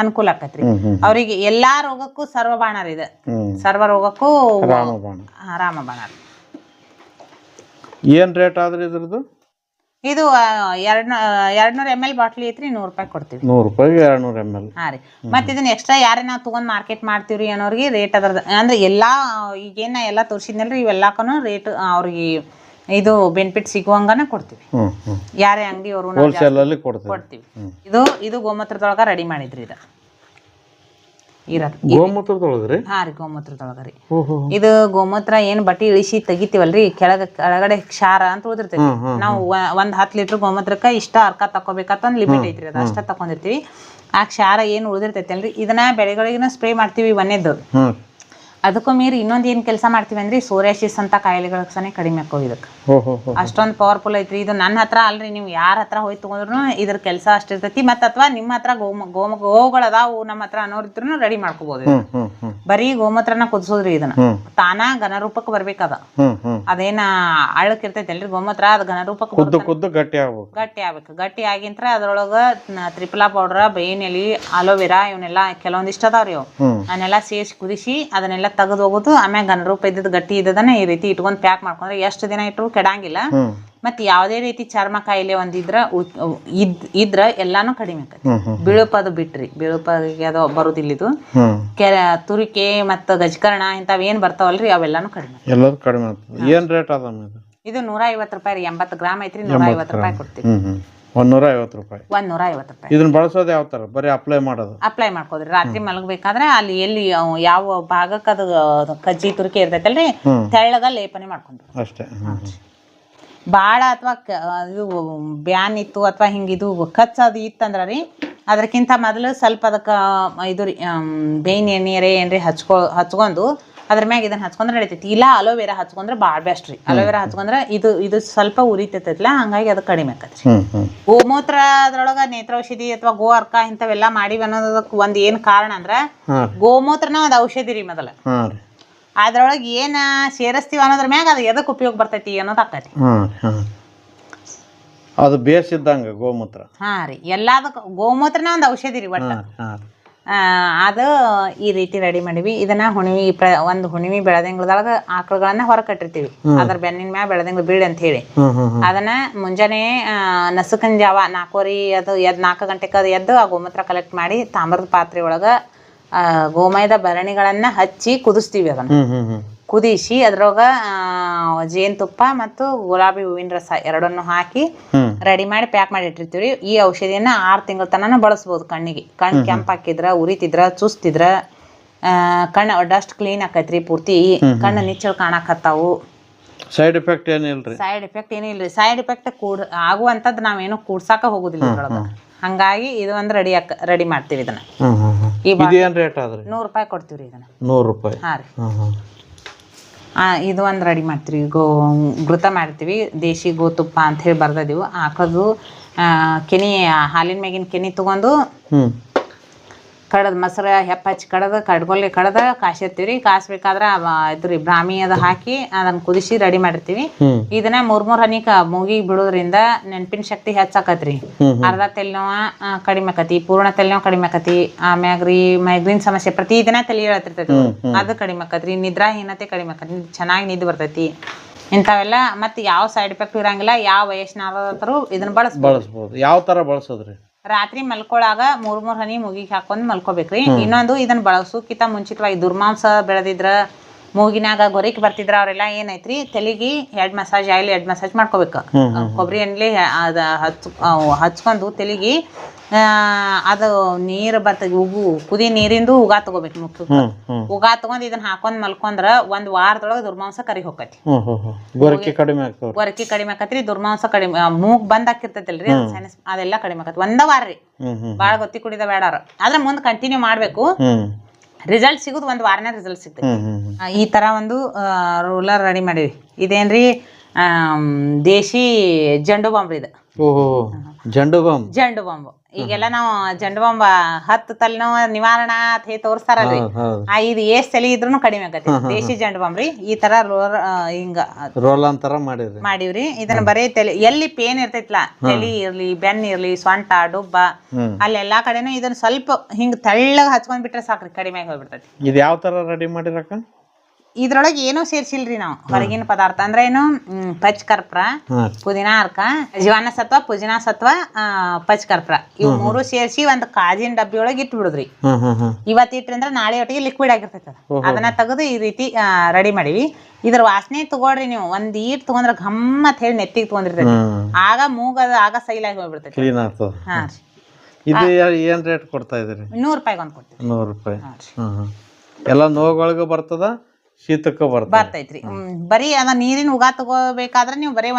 ಅನುಕೂಲ ಆಕತ್ರಿ ಅವ್ರಿಗೆ. ಎಲ್ಲಾ ರೋಗಕ್ಕೂ ಸರ್ವಬಾಣ ರೀ ಇದು. ಸರ್ವ ರೋಗಕ್ಕೂ ರಾಮಬಾಣ. ಏನ್ ರೇಟ್ ಆದ್ರಿ ಇದ್ರದ್ದು? ಇದು 200 ml ಬಾಟ್ಲಿ ಐತ್ರಿ, 100 ರೂಪಾಯಿ ಕೊಡ್ತೀವಿ. 100 ರೂಪಾಯಿಗೆ 200 ml. ಹಾ ರೀ. ಮತ್ ಇದನ್ನ ಎಕ್ಸ್ಟ್ರಾ ಯಾರೇ ನಾವ್ ತಗೊಂಡ್ ಮಾರ್ಕೆಟ್ ಮಾಡ್ತೀವ್ರಿ ಅನ್ನೋರಿಗೆ ರೇಟ್ ಅದ್ರದ ಅಂದ್ರೆ ಎಲ್ಲಾ ಈಗೇನ ಎಲ್ಲಾ ತೋರ್ಸಿದ್ನಲ್ರಿ ಇವೆಲ್ಲಾಕನು ರೇಟ್ ಅವ್ರಿಗೆ ಇದು ಬೆನಿಫಿಟ್ ಸಿಗುವಂಗನ ಕೊಡ್ತೀವಿ. ಯಾರೇ ಅಂಗಡಿ ಅವರು ಕೊಡ್ತೀವಿ. ಇದು ಗೋಮೂತ್ರದೊಳಗ ರೆಡಿ ಮಾಡಿದ್ರಿ. ಗೋಮೂತ್ರದೊಳಗ್ರಿ? ಹಾ ರೀ, ಗೋಮೂತ್ರದೊಳಗ್ರಿ. ಇದು ಗೋಮೂತ್ರ ಏನ್ ಬಟ್ಟಿ ಇಳಿಸಿ ತೆಗಿತೀವಲ್ರಿ, ಕೆಳಗಡೆ ಕ್ಷಾರ ಅಂತ ಉಳಿದಿರ್ತೈತಿ. ನಾವು 10 ಲೀಟರ್ ಗೋಮೂತ್ರಕ್ಕ ಇಷ್ಟ ಅರ್ಕ ತಕೋಬೇಕಂತ ಒಂದ್ ಲಿಮಿಟ್ ಐತ್ರಿ. ಅದ ಅಷ್ಟ ತಕೊಂಡಿರ್ತೀವಿ. ಆ ಕ್ಷಾರ ಏನ್ ಉಳಿದಿರ್ತೈತಿ ಅಲ್ರಿ, ಇದನ್ನ ಬೆಳೆಗಳಿಗಿನ ಸ್ಪ್ರೇ ಮಾಡ್ತೀವಿ. ಒಂದೇದ್ದು ಅದಕ್ಕೂ ಮೀರಿ ಇನ್ನೊಂದು ಏನ್ ಕೆಲಸ ಮಾಡ್ತೀವಿ ಅಂದ್ರೆ ಸೋರಿಯಾಸಿಸ್ ಅಂತ ಕಾಯಿಲೆಗಳ ಸನೇ ಕಡಿಮೆ ಆಕ್ಕೋ ಇದಕ್ಕೆ. ಅಷ್ಟೊಂದು ಪವರ್ಫುಲ್ ಐತ್ರಿ ಇದು. ನನ್ನ ಹತ್ರ ಅಲ್ರಿ, ನೀವು ಯಾರ ಹತ್ರ ಹೋಗಿ ತಗೊಂಡ್ರು ಇದ್ರ ಕೆಲಸ ಅಷ್ಟಿರ್ತೈತಿ. ಮತ್ತ ಅಥವಾ ನಿಮ್ಮ ಹತ್ರ ಗೋವುಗಳು ಅದಾವು ನಮ್ಮ ಹತ್ರ ಅನ್ನೋರಿದ್ರು ರೆಡಿ ಮಾಡ್ಕೋಬಹುದು. ಬರೀ ಗೋಮೂತ್ರನ ಕುದಿಸೋದ್ರಿ ಇದನ್ನ. ತಾನ ಘನರೂಪಕ್ಕೆ ಬರ್ಬೇಕದ. ಅದೇನ ಅಳಕ್ ಇರ್ತೈತಲ್ರಿ ಗೋಮೂತ್ರ, ಅದ್ ಘನರೂಪಕ್ಕೆ ಗಟ್ಟಿ ಆಗ್ಬೇಕು. ಗಟ್ಟಿ ಆಗಿಂತ್ರ ಅದ್ರೊಳಗ ತ್ರಿಫಲಾ ಪೌಡರ್, ಬೇವಿನ ಎಲೆ, ಅಲೋವೆರಾ ಇವನ್ನೆಲ್ಲ ಕೆಲವೊಂದಿಷ್ಟ ಅದಾವ್ರಿ ಅವು. ಅವನ್ನೆಲ್ಲ ಸೇರಿಸಿ ಕುದಿಸಿ ಅದನ್ನೆಲ್ಲ ತೆಗೆದು ಹೋಗೋದು. ಆಮ್ಯಾಗ ಘನರೂಪ ಇದ್ದದ ಗಟ್ಟಿ ಇದ್ದದನ್ನ ಈ ರೀತಿ ಇಟ್ಕೊಂಡ್ ಪ್ಯಾಕ್ ಮಾಡ್ಕೊಂಡ್ರೆ ಎಷ್ಟು ದಿನ ಇಟ್ಟರು ಕೆಡಂಗಿಲ್ಲ. ಮತ್ ಯಾವ್ದೇ ರೀತಿ ಚರ್ಮ ಕಾಯಿಲೆ ಒಂದಿದ್ರ ಇದ್ರ ಎಲ್ಲಾನು ಕಡಿಮೆ ಆಕತಿ. ಬಿಳುಪದು ಬಿಟ್ರಿ, ಬಿಳುಪಿಗೆ ಅದು ಬರುದಿಲ್ಲ ಇದು. ತುರಿಕೆ ಮತ್ತ ಗಜಕರ್ಣ ಇಂತಾವ್ ಏನ್ ಬರ್ತಾವಲ್ರಿ ಅವೆಲ್ಲಾನು ಕಡಿಮೆ. ಏನ್ ರೇಟ್ ಅದ ಇದು 150 ರೂಪಾಯಿ ರೀ. 80 ಗ್ರಾಮ್ ಐತ್ರಿ, 150 ರೂಪಾಯಿ ಕೊಡ್ತೀವಿ. 150 ರೂಪಾಯಿ. 150 ರೂಪಾಯಿ. ಇದನ್ನ ಬಳಸೋದು ಯಾವ ತರ? ಬರೀ ಅಪ್ಲೈ ಮಾಡೋದು? ಅಪ್ಲೈ ಮಾಡ್ಕೋದ್ರಿ. ರಾತ್ರಿ ಮಲಗಬೇಕಾದ್ರೆ ಅಲ್ಲಿ ಎಲ್ಲಿ ಯಾವ ಭಾಗಕ್ಕೆ ಅದು ಕಜ್ಜಿ ತುರಿಕೆ ಇರ್ತೈತಲ್ರಿ ತೆಳ್ಳಗ ಲೇಪನೆ ಮಾಡ್ಕೊಂಡ್ರಿ ಅಷ್ಟೇ. ಬಾಳ ಅಥವಾ ಇದು ಬ್ಯಾನ್ ಇತ್ತು ಅಥವಾ ಹಿಂಗಿದು ಕಚ್ಚದು ಇತ್ತಂದ್ರ ರೀ ಅದಕ್ಕಿಂತ ಮೊದಲು ಸ್ವಲ್ಪ ಅದಕ್ಕೆ ಇದು ರೀ ಬೇವಿನ ಎಣ್ಣೆ ಏನ್ರಿ ಹಚ್ಕೊಂಡು ಅದ್ರ ಮ್ಯಾಗ ಇದನ್ನ ಹಚ್ಕೊಂಡ್ರೆ ನಡೀತೈತಿ. ಇಲ್ಲ ಅಲೋವೆರಾ ಹಚ್ಕೊಂಡ್ರೆ ಭಾಳ ಬೆಸ್ಟ್ ರೀ. ಅಲೋವೆರಾ ಹಚ್ಕೊಂಡ್ರೆ ಇದು ಸ್ವಲ್ಪ ಉರಿತೈತಲ್ಲ, ಹಂಗಾಗಿ ಅದು ಕಡಿಮೆ ಆಕತ್ರಿ. ಗೋಮೂತ್ರ ಅದ್ರೊಳಗ ನೇತ್ರೌಷಧಿ ಅಥವಾ ಗೋ ಅರ್ಕ ಇಂಥವೆಲ್ಲಾ ಮಾಡಿವಿ ಅನ್ನೋದಕ್ಕೆ ಒಂದ್ ಏನ್ ಕಾರಣ ಅಂದ್ರ ಗೋಮೂತ್ರನ ಒಂದ್ ಔಷಧಿ ರೀ ಮೊದಲ. ಅದ್ರೊಳಗೆ ಏನ ಸೇರಿಸ್ತೀವಿ ಅನ್ನೋದ್ರ ಮ್ಯಾಗ ಅದು ಎದಕ್ ಉಪಯೋಗ ಬರ್ತೈತಿ ಅನ್ನೋದು ಆಕತಿ. ಅದು ಬೇಸಿದ್ದಂಗ ಗೋಮೂತ್ರ. ಹಾ ರೀ, ಎಲ್ಲದಕ್ಕ ಗೋಮೂತ್ರನ ಒಂದ್ ಔಷಧಿ ರೀ ಒಟ್ಟ. ಅದು ಈ ರೀತಿ ರೆಡಿ ಮಾಡಿವಿ. ಇದನ್ನ ಒಂದು ಹುಣಿವಿ ಬೆಳದಿಂಗಳದೊಳಗ ಆಕಳುಗಳನ್ನ ಹೊರ ಕಟ್ಟಿರ್ತೀವಿ. ಅದ್ರ ಬೆನ್ನಿನ ಮ್ಯಾಗ ಬೆಳದಿಂಗಳು ಬೀಳಿ ಅಂತ ಹೇಳಿ ಅದನ್ನ ಮುಂಜಾನೆ ನಸುಕನ್ ಜಾವ 4:15 ಅದು 4 ಗಂಟೆಗೆ ಅದು ಎದ್ದು ಆ ಗೋಮೂತ್ರ ಕಲೆಕ್ಟ್ ಮಾಡಿ ತಾಮ್ರದ ಪಾತ್ರೆ ಒಳಗ ಗೋಮಯದ ಭರಣಿಗಳನ್ನ ಹಚ್ಚಿ ಕುದಿಸ್ತೀವಿ. ಅದನ್ನ ಕುದಿಸಿ ಅದ್ರೊಳಗ ಜೇನುತುಪ್ಪ ಮತ್ತು ಗುಲಾಬಿ ಹೂವಿನ ರಸ ಎರಡನ್ನು ಹಾಕಿ ರೆಡಿ ಮಾಡಿ ಪ್ಯಾಕ್ ಮಾಡಿ ಇಟ್ಟಿರ್ತೀವಿ. ಈ ಔಷಧಿಯನ್ನ 6 ತಿಂಗಳ ತನಕ ಬಳಸ್ಬೋದು. ಕಣ್ಣಿಗೆ ಕಣ್ ಕೆಂಪಾಕಿದ್ರ, ಉರಿತಿದ್ರ, ಚುಸ್ತಿದ್ರ, ಕಣ್ಣು ಡಸ್ಟ್ ಕ್ಲೀನ್ ಆಕೈತ್ರಿ ಪೂರ್ತಿ. ಕಣ್ಣು ನಿಚ್ಚಳು ಕಾಣಕತ್ತಾವು. ಸೈಡ್ ಎಫೆಕ್ಟ್ ಏನಿಲ್ರಿ? ಸೈಡ್ ಎಫೆಕ್ಟ್ ಏನಿಲ್ರಿ. ಸೈಡ್ ಎಫೆಕ್ಟ್ ಆಗುವಂತದ್ ನಾವೇನು ಕೂಡ್ಸಾಕ ಹೋಗುದಿಲ್ಲ ಇದ್ರೊಳಗ. ಹಂಗಾಗಿ ಇದು ಒಂದು ರೆಡಿ ಮಾಡ್ತೀವಿ. ಇದನ್ನ ಏನ್ ರೇಟ್ ಆದ್ರಿ? 100 ರೂಪಾಯಿ ಕೊಡ್ತೀವ್ರಿ ಇದನ್ನ. 100 ರೂಪಾಯಿ. ಹಾ ರೀ. ಇದು ಒಂದು ರೆಡಿ ಮಾಡ್ತೀವಿ. ಘೃತ ಮಾಡ್ತೀವಿ. ದೇಶಿ ಗೋತುಪ್ಪ ಅಂತ ಹೇಳಿ ಬರ್ದಿವು. ಆಕಳದು ಕೆನಿ, ಹಾಲಿನ ಮ್ಯಾಗಿನ ಕೆನಿ ತಗೊಂಡು ಕಡದ್ ಮೊಸರು ಹೆಪ್ಪ ಹಚ್ಚಿ ಕಡ್ಗೊಲ್ಲಿ ಕಡದ ಕಾಸಿರ್ತೀವಿ. ಕಾಸ್ಬೇಕಾದ್ರ ಇದ್ರಿ ಬ್ರಾಹ್ಮಿ ಅದು ಹಾಕಿ ಅದನ್ನ ಕುದಿಸಿ ರೆಡಿ ಮಾಡಿರ್ತೀವಿ. ಇದನ್ನ 3 ಹನಿ ಮೂಗಿಗೆ ಬಿಡೋದ್ರಿಂದ ನೆನಪಿನ ಶಕ್ತಿ ಹೆಚ್ಚಾಕತ್ರಿ. ಅರ್ಧ ತಲೆನೋವ ಕಡಿಮೆ ಆಕತಿ, ಪೂರ್ಣ ತಲೆನೋವ ಕಡಿಮೆ ಆಕತಿ. ಆಮ್ಯಾಗ್ರಿ ಮೈಗ್ರೇನ್ ಸಮಸ್ಯೆ ಪ್ರತಿದಿನ ತಲೆ ಹೇಳ್ತಿರ್ತೈತಿ, ಅದು ಕಡಿಮೆ ಆಕತ್ರಿ. ನಿದ್ರಾಹೀನತೆ ಕಡಿಮೆ ಆಕತಿ, ಚೆನ್ನಾಗಿ ನಿದ್ದೆ ಬರ್ತೈತಿ. ಇಂಥವೆಲ್ಲ ಮತ್ತೆ ಯಾವ ಸೈಡ್ ಎಫೆಕ್ಟ್ ಇರಂಗಿಲ್ಲ. ಯಾವ ವಯಸ್ಸಿನಾದ್ರು ಇದನ್ನ ಬಳಸ್ಬೋದು. ಯಾವ ತರ ಬಳಸೋದ್ರಿ? ರಾತ್ರಿ ಮಲ್ಕೊಳಾಗ 3 ಹನಿ ಮೂಗಿಗೆ ಹಾಕೊಂಡ್ ಮಲ್ಕೋಬೇಕ್ರಿ. ಇನ್ನೊಂದು ಇದನ್ನ ಬಳಸೋಕಿಂತ ಮುಂಚಿತವಾಗಿ ದುರ್ಮಾಂಸ ಬೆಳೆದಿದ್ರ ಮೂಗಿನಾಗ ಗೊರಿಕ್ ಬರ್ತಿದ್ರ ಅವ್ರೆಲ್ಲ ಏನೈತ್ರಿ ತಲೆಗಿ head massage, oil head massage ಮಾಡ್ಕೋಬೇಕು. ಕೊಬ್ಬರಿ ಎಣ್ಣೆ ಹಚ್ಕೊಂಡು ತಲೆಗಿ ಅದು ನೀರು ಬರ್ತದೆ, ಕುದಿ ನೀರಿಂದು ಉಗಾ ತಗೋಬೇಕು. ಮುಖ್ಯ ಉಗಾ ತಗೊಂಡ್ ಇದನ್ನ ಹಾಕೊಂಡ್ ಮಲ್ಕೊಂಡ್ರ 1 ವಾರದೊಳಗ ದುರ್ಮಾಂಸ ಕರಿ ಹೋಗತಿ. ಗೊರಕಿ ಕಡಿಮೆ ಆಕತ್ರಿ. ದುರ್ಮಾಂಸ ಕಡಿಮೆ, ಮೂಗ್ ಬಂದ್ ಹಾಕಿರ್ತೈತಲ್ರಿ ಅದೆಲ್ಲ ಕಡಿಮೆ ಆಕತಿ. 1 ವಾರ ರೀ. ಬಾಳ ಗೊತ್ತಿ ಕುಡಿದ ಬೇಡಾರ. ಆದ್ರೆ ಮುಂದ್ ಕಂಟಿನ್ಯೂ ಮಾಡ್ಬೇಕು. ರಿಸಲ್ಟ್ ಸಿಗುದು 1 ವಾರನೇ ರಿಸಲ್ಟ್ ಸಿಗ್ತೈತಿ. ಈ ತರ ಒಂದು ರೂಲರ್ ರೆಡಿ ಮಾಡಿವಿ. ಇದೇನ್ರಿ ದೇಶಿ ಜಂಡು ಬಾಂಬ್. ಇದು ಜಂಡು ಬಾಂಬ್. ಈಗೆಲ್ಲ ನಾವು ಜಂಡು ಬಾಂಬ್ 10 ತಲೆನೋವು ನಿವಾರಣಾ ಅಂತ ಹೇಳಿ ತೋರಿಸ್ತಾರಲ್ರಿ, ಇದು ಎಷ್ಟ್ ತಲೆ ಇದ್ರೂ ಕಡಿಮೆ ಆಗತ್ತೆ. ದೇಶಿ ಜಂಡು ಬಾಂಬ್ ರೀ. ಈ ತರ ರೋಲ್ ಅಂತರ ಮಾಡಿವ್ರಿ. ಇದನ್ನ ಬರೀ ತಲೆ ಎಲ್ಲಿ ಪೇನ್ ಇರ್ತೈತ್ಲಾ, ತಲೆ ಇರ್ಲಿ, ಬೆನ್ನ ಇರ್ಲಿ, ಸೊಂಟ, ಡುಬ್ಬ, ಅಲ್ಲೆಲ್ಲಾ ಕಡೆನೂ ಇದನ್ನ ಸ್ವಲ್ಪ ಹಿಂಗ್ ತೆಳ್ಳಗ ಹಚ್ಕೊಂಡ್ ಬಿಟ್ರೆ ಸಾಕ್ರಿ, ಕಡಿಮೆ ಆಗಿ ಹೋಗ್ಬಿಡ್ತೈತಿ. ಇದು ಯಾವ ತರ ರೆಡಿ ಮಾಡಿರಕ? ಇದ್ರೊಳಗೆ ಏನೂ ಸೇರ್ಸಿಲ್ರಿ ನಾವು. ಹೊರಗಿನ ಪದಾರ್ಥ ಅಂದ್ರೆ ಏನು, ಪಚ್ಕರ್ಪೂರ, ಪುದೀನಾ ಅರ್ಕ, ಜೀವಾನ ಸತ್ವ, ಪುದೀನಾ ಸತ್ವ, ಪಚ್ಕರ್ಪೂರ, ಇವ್ 3 ಸೇರಿಸಿ ಒಂದು ಕಾಜಿನ ಡಬ್ಬಿ ಒಳಗೆ ಇಟ್ಟು ಬಿಡುದ್ರಿ. ಇವತ್ತು ಇಟ್ರಿ ಅಂದ್ರೆ ನಾಳೆ ಒಟ್ಟಿಗೆ ಲಿಕ್ವಿಡ್ ಆಗಿರ್ತೈತ. ಅದನ್ನ ತೆಗೆದು ಈ ರೀತಿ ರೆಡಿ ಮಾಡಿವಿ. ಇದ್ರ ವಾಸನೆ ತಗೊಳ್ರಿ ನೀವು. ಒಂದ್ ಈಟ್ ತಗೊಂಡ್ರ ಘಮ್ಮ ಅಂತ ಹೇಳಿ ನೆತ್ತಿಗೆ ತಗೊಂಡಿರ್ತೈತಿ. ಆಗ ಮೂಗದ ಆಗ ಸೈಲಾಗಿ ಹೋಗ್ಬಿಡ್ತೈತಿ. ಹಾ ರೀ. ಇದು ಏನ್ ರೇಟ್ ಕೊಡ್ತಾ ಇದ್ರಿ? 100 ರೂಪಾಯಿ ಒಂದು ಕೊಡ್ತೀವಿ. 100 ರೂಪಾಯಿ. ಎಲ್ಲ ನೋವುಗಳಿಗೆ ಬರ್ತದ, ಶೀತಕ್ಕೆ ಬರ್ತೈತ್ರಿ. ಬರೀ ಅದ ನೀರಿನ ಉಗಾ ತಗೋಬೇಕಾದ್ರೆ ನೀವು ಬರೀ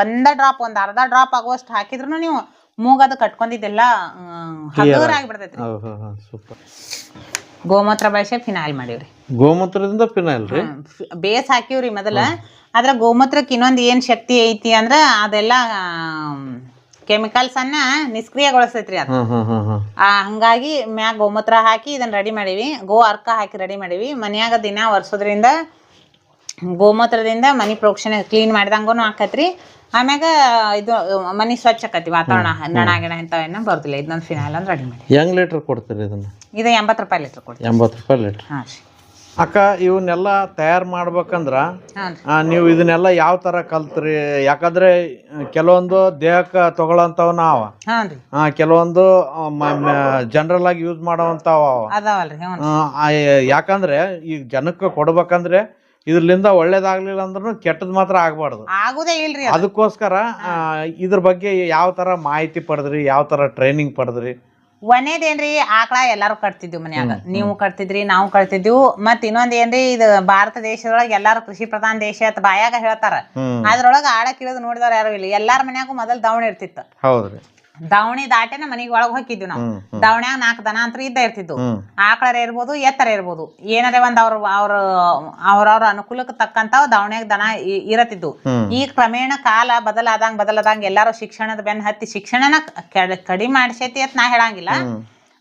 ಒಂದ ಡ್ರಾಪ್, ಒಂದ್ ಅರ್ಧ ಡ್ರಾಪ್ ಆಗುವಷ್ಟು ಹಾಕಿದ್ರು ನೀವು ಮೂಗದು ಕಟ್ಕೊಂಡಿದ್ದೆಲ್ಲ ಹಗುರ ಆಗಿಬಿಡ್ತೈತ್ರಿ. ಗೋಮೂತ್ರ ಬಳಸಿ ಫಿನಾಯ್ಲ್ ಮಾಡೀವ್ರಿ. ಗೋಮೂತ್ರದಿಂದ ಫಿನಾಯ್ಲ್ ರೀ? ಬೇಸ್ ಹಾಕಿವ್ರಿ ಮೊದಲ. ಆದ್ರ ಗೋಮೂತ್ರಕ್ಕೆ ಇನ್ನೊಂದು ಏನ್ ಶಕ್ತಿ ಐತಿ ಅಂದ್ರ ಅದೆಲ್ಲ ಕೆಮಿಕಲ್ಸ್ ಅನ್ನ ನಿಷ್ಕ್ರಿಯಗೊಳಿಸ್ತೈತ್ರಿ ಅದು. ಹಂಗಾಗಿ ಮ್ಯಾಗ ಗೋಮೂತ್ರ ಹಾಕಿ ಇದನ್ನ ರೆಡಿ ಮಾಡೀವಿ. ಗೋ ಅರ್ಕ ಹಾಕಿ ರೆಡಿ ಮಾಡೀವಿ. ಮನ್ಯಾಗ ದಿನ ಒರ್ಸೋದ್ರಿಂದ ಗೋಮೂತ್ರದಿಂದ ಮನಿ ಪ್ರೋಕ್ಷಣೆ ಕ್ಲೀನ್ ಮಾಡಿದಂಗೂ ಆಕತ್ರಿ. ಆಮ್ಯಾಗ ಇದು ಮನಿ ಸ್ವಚ್ಛ ಆಕತಿ, ವಾತಾವರಣ ನಣ ಗಿಣ ಇಂಥವೇನ ಬರುದಿಲ್ಲ. ಇದನ್ನೊಂದು ಫಿನಾಯ್ಲ್ ಅಂದ್ರೆ ರೆಡಿ ಮಾಡಿ. ಹೆಂಗ್ ಲೀಟರ್ ಕೊಡ್ತೀರಿ ಇದನ್ನ? ಇದು 80 ರೂಪಾಯಿ ಲೀಟರ್ ಕೊಡ್ತೀವಿ. 80 ರೂಪಾಯಿ ಲೀಟರ್. ಹಾಂ ರೀ. ಅಕ್ಕ, ಇವನ್ನೆಲ್ಲ ತಯಾರು ಮಾಡ್ಬೇಕಂದ್ರ ಹಾಂ ನೀವು ಇದನ್ನೆಲ್ಲ ಯಾವ ತರ ಕಲ್ತ್ರಿ? ಯಾಕಂದ್ರೆ ಕೆಲವೊಂದು ದೇಹಕ್ಕೆ ತಗೊಳ್ಳೋಂಥವ್ ನಾವ, ಹಾಂ ರೀ, ಕೆಲವೊಂದು ಜನರಲ್ ಆಗಿ ಯೂಸ್ ಮಾಡೋವಂಥವ ಅದಾವಲ್ರಿ. ಯಾಕಂದ್ರೆ ಈಗ ಜನಕ್ಕೆ ಕೊಡ್ಬೇಕಂದ್ರೆ ಇದ್ರಲಿಂದ ಒಳ್ಳೇದಾಗ್ಲಿಲ್ಲ ಅಂದ್ರೂ ಕೆಟ್ಟದ್ ಮಾತ್ರ ಆಗ್ಬಾರ್ದು, ಆಗುದೇ ಇಲ್ರಿ. ಅದಕ್ಕೋಸ್ಕರ ಇದ್ರ ಬಗ್ಗೆ ಯಾವ ತರ ಮಾಹಿತಿ ಪಡೆದ್ರಿ, ಯಾವ ತರ ಟ್ರೈನಿಂಗ್ ಪಡೆದ್ರಿ? ಒಂದೇದೇನ್ರಿ, ಆಕಳ ಎಲ್ಲಾರು ಕಟ್ತಿದ್ವಿ ಮನ್ಯಾಗ. ನೀವು ಕಟ್ತಿದ್ರಿ, ನಾವು ಕಟ್ತಿದ್ವಿ. ಮತ್ ಇನ್ನೊಂದ್ ಏನ್ರಿ, ಇದು ಭಾರತ ದೇಶದೊಳಗ ಎಲ್ಲಾರು ಕೃಷಿ ಪ್ರಧಾನ ದೇಶ ಅಂತ ಬಾಯಾಗ ಹೇಳ್ತಾರ. ಅದ್ರೊಳಗ ಆಡ ಕಿಳಿದು ನೋಡಿದವ್ರ ಯಾರು ಇಲ್ಲ. ಎಲ್ಲಾರ ಮನ್ಯಾಗೂ ಮೊದಲ್ ದವಣಿ ಇರ್ತಿತ್ತು. ಹೌದ್ರಿ. ದವಣಿ ದಾಟೆನ ಮನಿಗ್ ಒಳಗ್ ಹೋಗಿದ್ವಿ ನಾವು. ದವಣ್ಯಾಗ 4 ದನ ಅಂತ ಇದ್ದ ಇರ್ತಿದ್ವು. ಆಕಳರ ಇರ್ಬೋದು, ಎತ್ತರ ಇರ್ಬೋದು, ಏನಾರೇ ಒಂದ್ ಅವ್ರವ್ರ ಅನುಕೂಲಕ್ಕೆ ತಕ್ಕಂತಾವ್ ದವಣ್ಯಾಗ ದನ ಇರತಿದ್ವು. ಈ ಕ್ರಮೇಣ ಕಾಲ ಬದಲಾದಂಗ ಎಲ್ಲಾರು ಶಿಕ್ಷಣದ ಬೆನ್ ಹತ್ತಿ, ಶಿಕ್ಷಣನ ಕಡಿಮೆ ಮಾಡ್ಸೈತಿ ಅಂತ ನಾ ಹೇಳಂಗಿಲ್ಲ.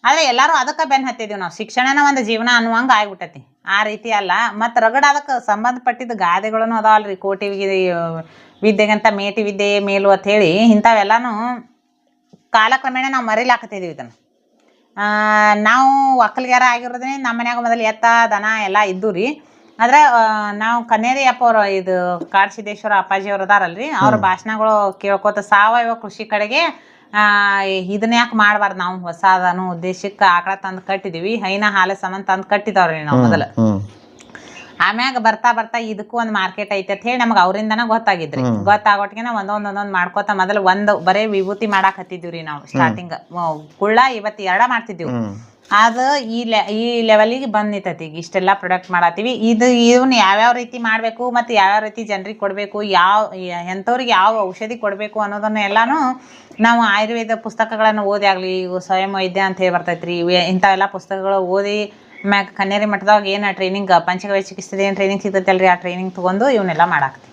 ಆದ್ರೆ ಎಲ್ಲಾರು ಅದಕ್ಕ ಬೆನ್ ಹತ್ತಿದೀವಿ ನಾವು. ಶಿಕ್ಷಣನ ಒಂದು ಜೀವನ ಅನ್ನುವಂಗ ಆಗ್ಬಿಟ್ಟತಿ. ಆ ರೀತಿ ಅಲ್ಲ. ಮತ್ ರಗಡ್ ಅದಕ್ಕೆ ಸಂಬಂಧಪಟ್ಟಿದ್ದ ಗಾದೆಗಳನ್ನು ಅದಾವಲ್ರಿ. ಕೋಟಿ ವಿದ್ಯೆಗಂತ ಮೇಟಿ ವಿದ್ಯೆ ಮೇಲು ಅಂತ ಹೇಳಿ ಇಂಥವೆಲ್ಲಾನು ಕಾಲಕ್ರಮೇಣ ನಾವು ಮರಿಲಾಕತ್ತಿದೀವಿ ಇದನ್ನ. ನಾವು ಒಕ್ಕಲಿಗಾರ ಆಗಿರೋದ್ರಿಂದ ನಮ್ಮ ಮನ್ಯಾಗ ಮೊದಲು ಎತ್ತ ದನ ಎಲ್ಲ ಇದ್ದು ರೀ. ಆದ್ರೆ ನಾವು ಕನ್ನೇರಿ ಅಪ್ಪ ಅವ್ರ ಇದು ಕಾಡಸಿದ್ದೇಶ್ವರ ಅಪ್ಪಾಜಿ ಅವ್ರು ಅದಾರಲ್ರಿ, ಅವ್ರ ಭಾಷಣಗಳು ಕೇಳ್ಕೊತ ಸಾವಯವ ಕೃಷಿ ಕಡೆಗೆ ಇದನ್ನ ಯಾಕೆ ಮಾಡಬಾರ್ದು, ನಾವು ಹೊಸದನು ಉದ್ದೇಶಕ್ಕೆ ಆಕಳ ತಂದು ಕಟ್ಟಿದೀವಿ. ಹೈನ ಹಾಲ ಸಂಬಂಧ ತಂದು ಕಟ್ಟಿದವ್ರಿ ನಾವು ಮೊದಲು. ಆಮ್ಯಾಗ ಬರ್ತಾ ಇದಕ್ಕೂ ಒಂದು ಮಾರ್ಕೆಟ್ ಐತೆ ಅಂತ ಹೇಳಿ ನಮ್ಗೆ ಅವರಿಂದನ ಗೊತ್ತಾಗಿದ್ರಿ. ಗೊತ್ತಾಗೋಟ್ಗೆ ನಾವು ಒಂದೊಂದ್ ಮಾಡ್ಕೋತ ಮೊದಲು ಬರೇ ವಿಭೂತಿ ಮಾಡಾಕ್ ಹತ್ತಿದ್ವಿ ನಾವು. ಸ್ಟಾರ್ಟಿಂಗ್ ಕುಳ್ಳ ಇವತ್ತು 2 ಮಾಡ್ತಿದ್ವಿ. ಅದು ಈ ಲೆವೆಲಿಗೆ ಬಂದ್ ನಿಂತೈತಿ. ಈಗ ಇಷ್ಟೆಲ್ಲಾ ಪ್ರಾಡಕ್ಟ್ ಮಾಡತ್ತೀವಿ. ಇವನ್ ಯಾವ್ಯಾವ ರೀತಿ ಮಾಡ್ಬೇಕು, ಮತ್ತೆ ಯಾವ್ಯಾವ ರೀತಿ ಜನರಿಗೆ ಕೊಡ್ಬೇಕು, ಎಂಥವ್ರಿಗೆ ಯಾವ ಔಷಧಿ ಕೊಡ್ಬೇಕು ಅನ್ನೋದನ್ನ ಎಲ್ಲಾನು ನಾವು ಆಯುರ್ವೇದ ಪುಸ್ತಕಗಳನ್ನು ಓದಿ ಆಗ್ಲಿ, ಸ್ವಯಂ ವೈದ್ಯ ಅಂತ ಹೇಳಿ ಬರ್ತೈತ್ರಿ, ಇಂಥವೆಲ್ಲ ಪುಸ್ತಕಗಳು ಓದಿ ಮ್ಯಾಗ ಕನ್ನೇರಿ ಮಠದಾಗ ಏನ ಟ್ರೈನಿಂಗ್ ಪಂಚಗವ್ಯ ಚಿಕಿತ್ಸೆ ಏನ್ ಟ್ರೈನಿಂಗ್ ಸಿಗ್ತೈತಲ್ರಿ, ಆ ಟ್ರೈನಿಂಗ್ ತಗೊಂಡು ಇವನ್ನೆಲ್ಲ ಮಾಡಾಕ್ತಿವಿ.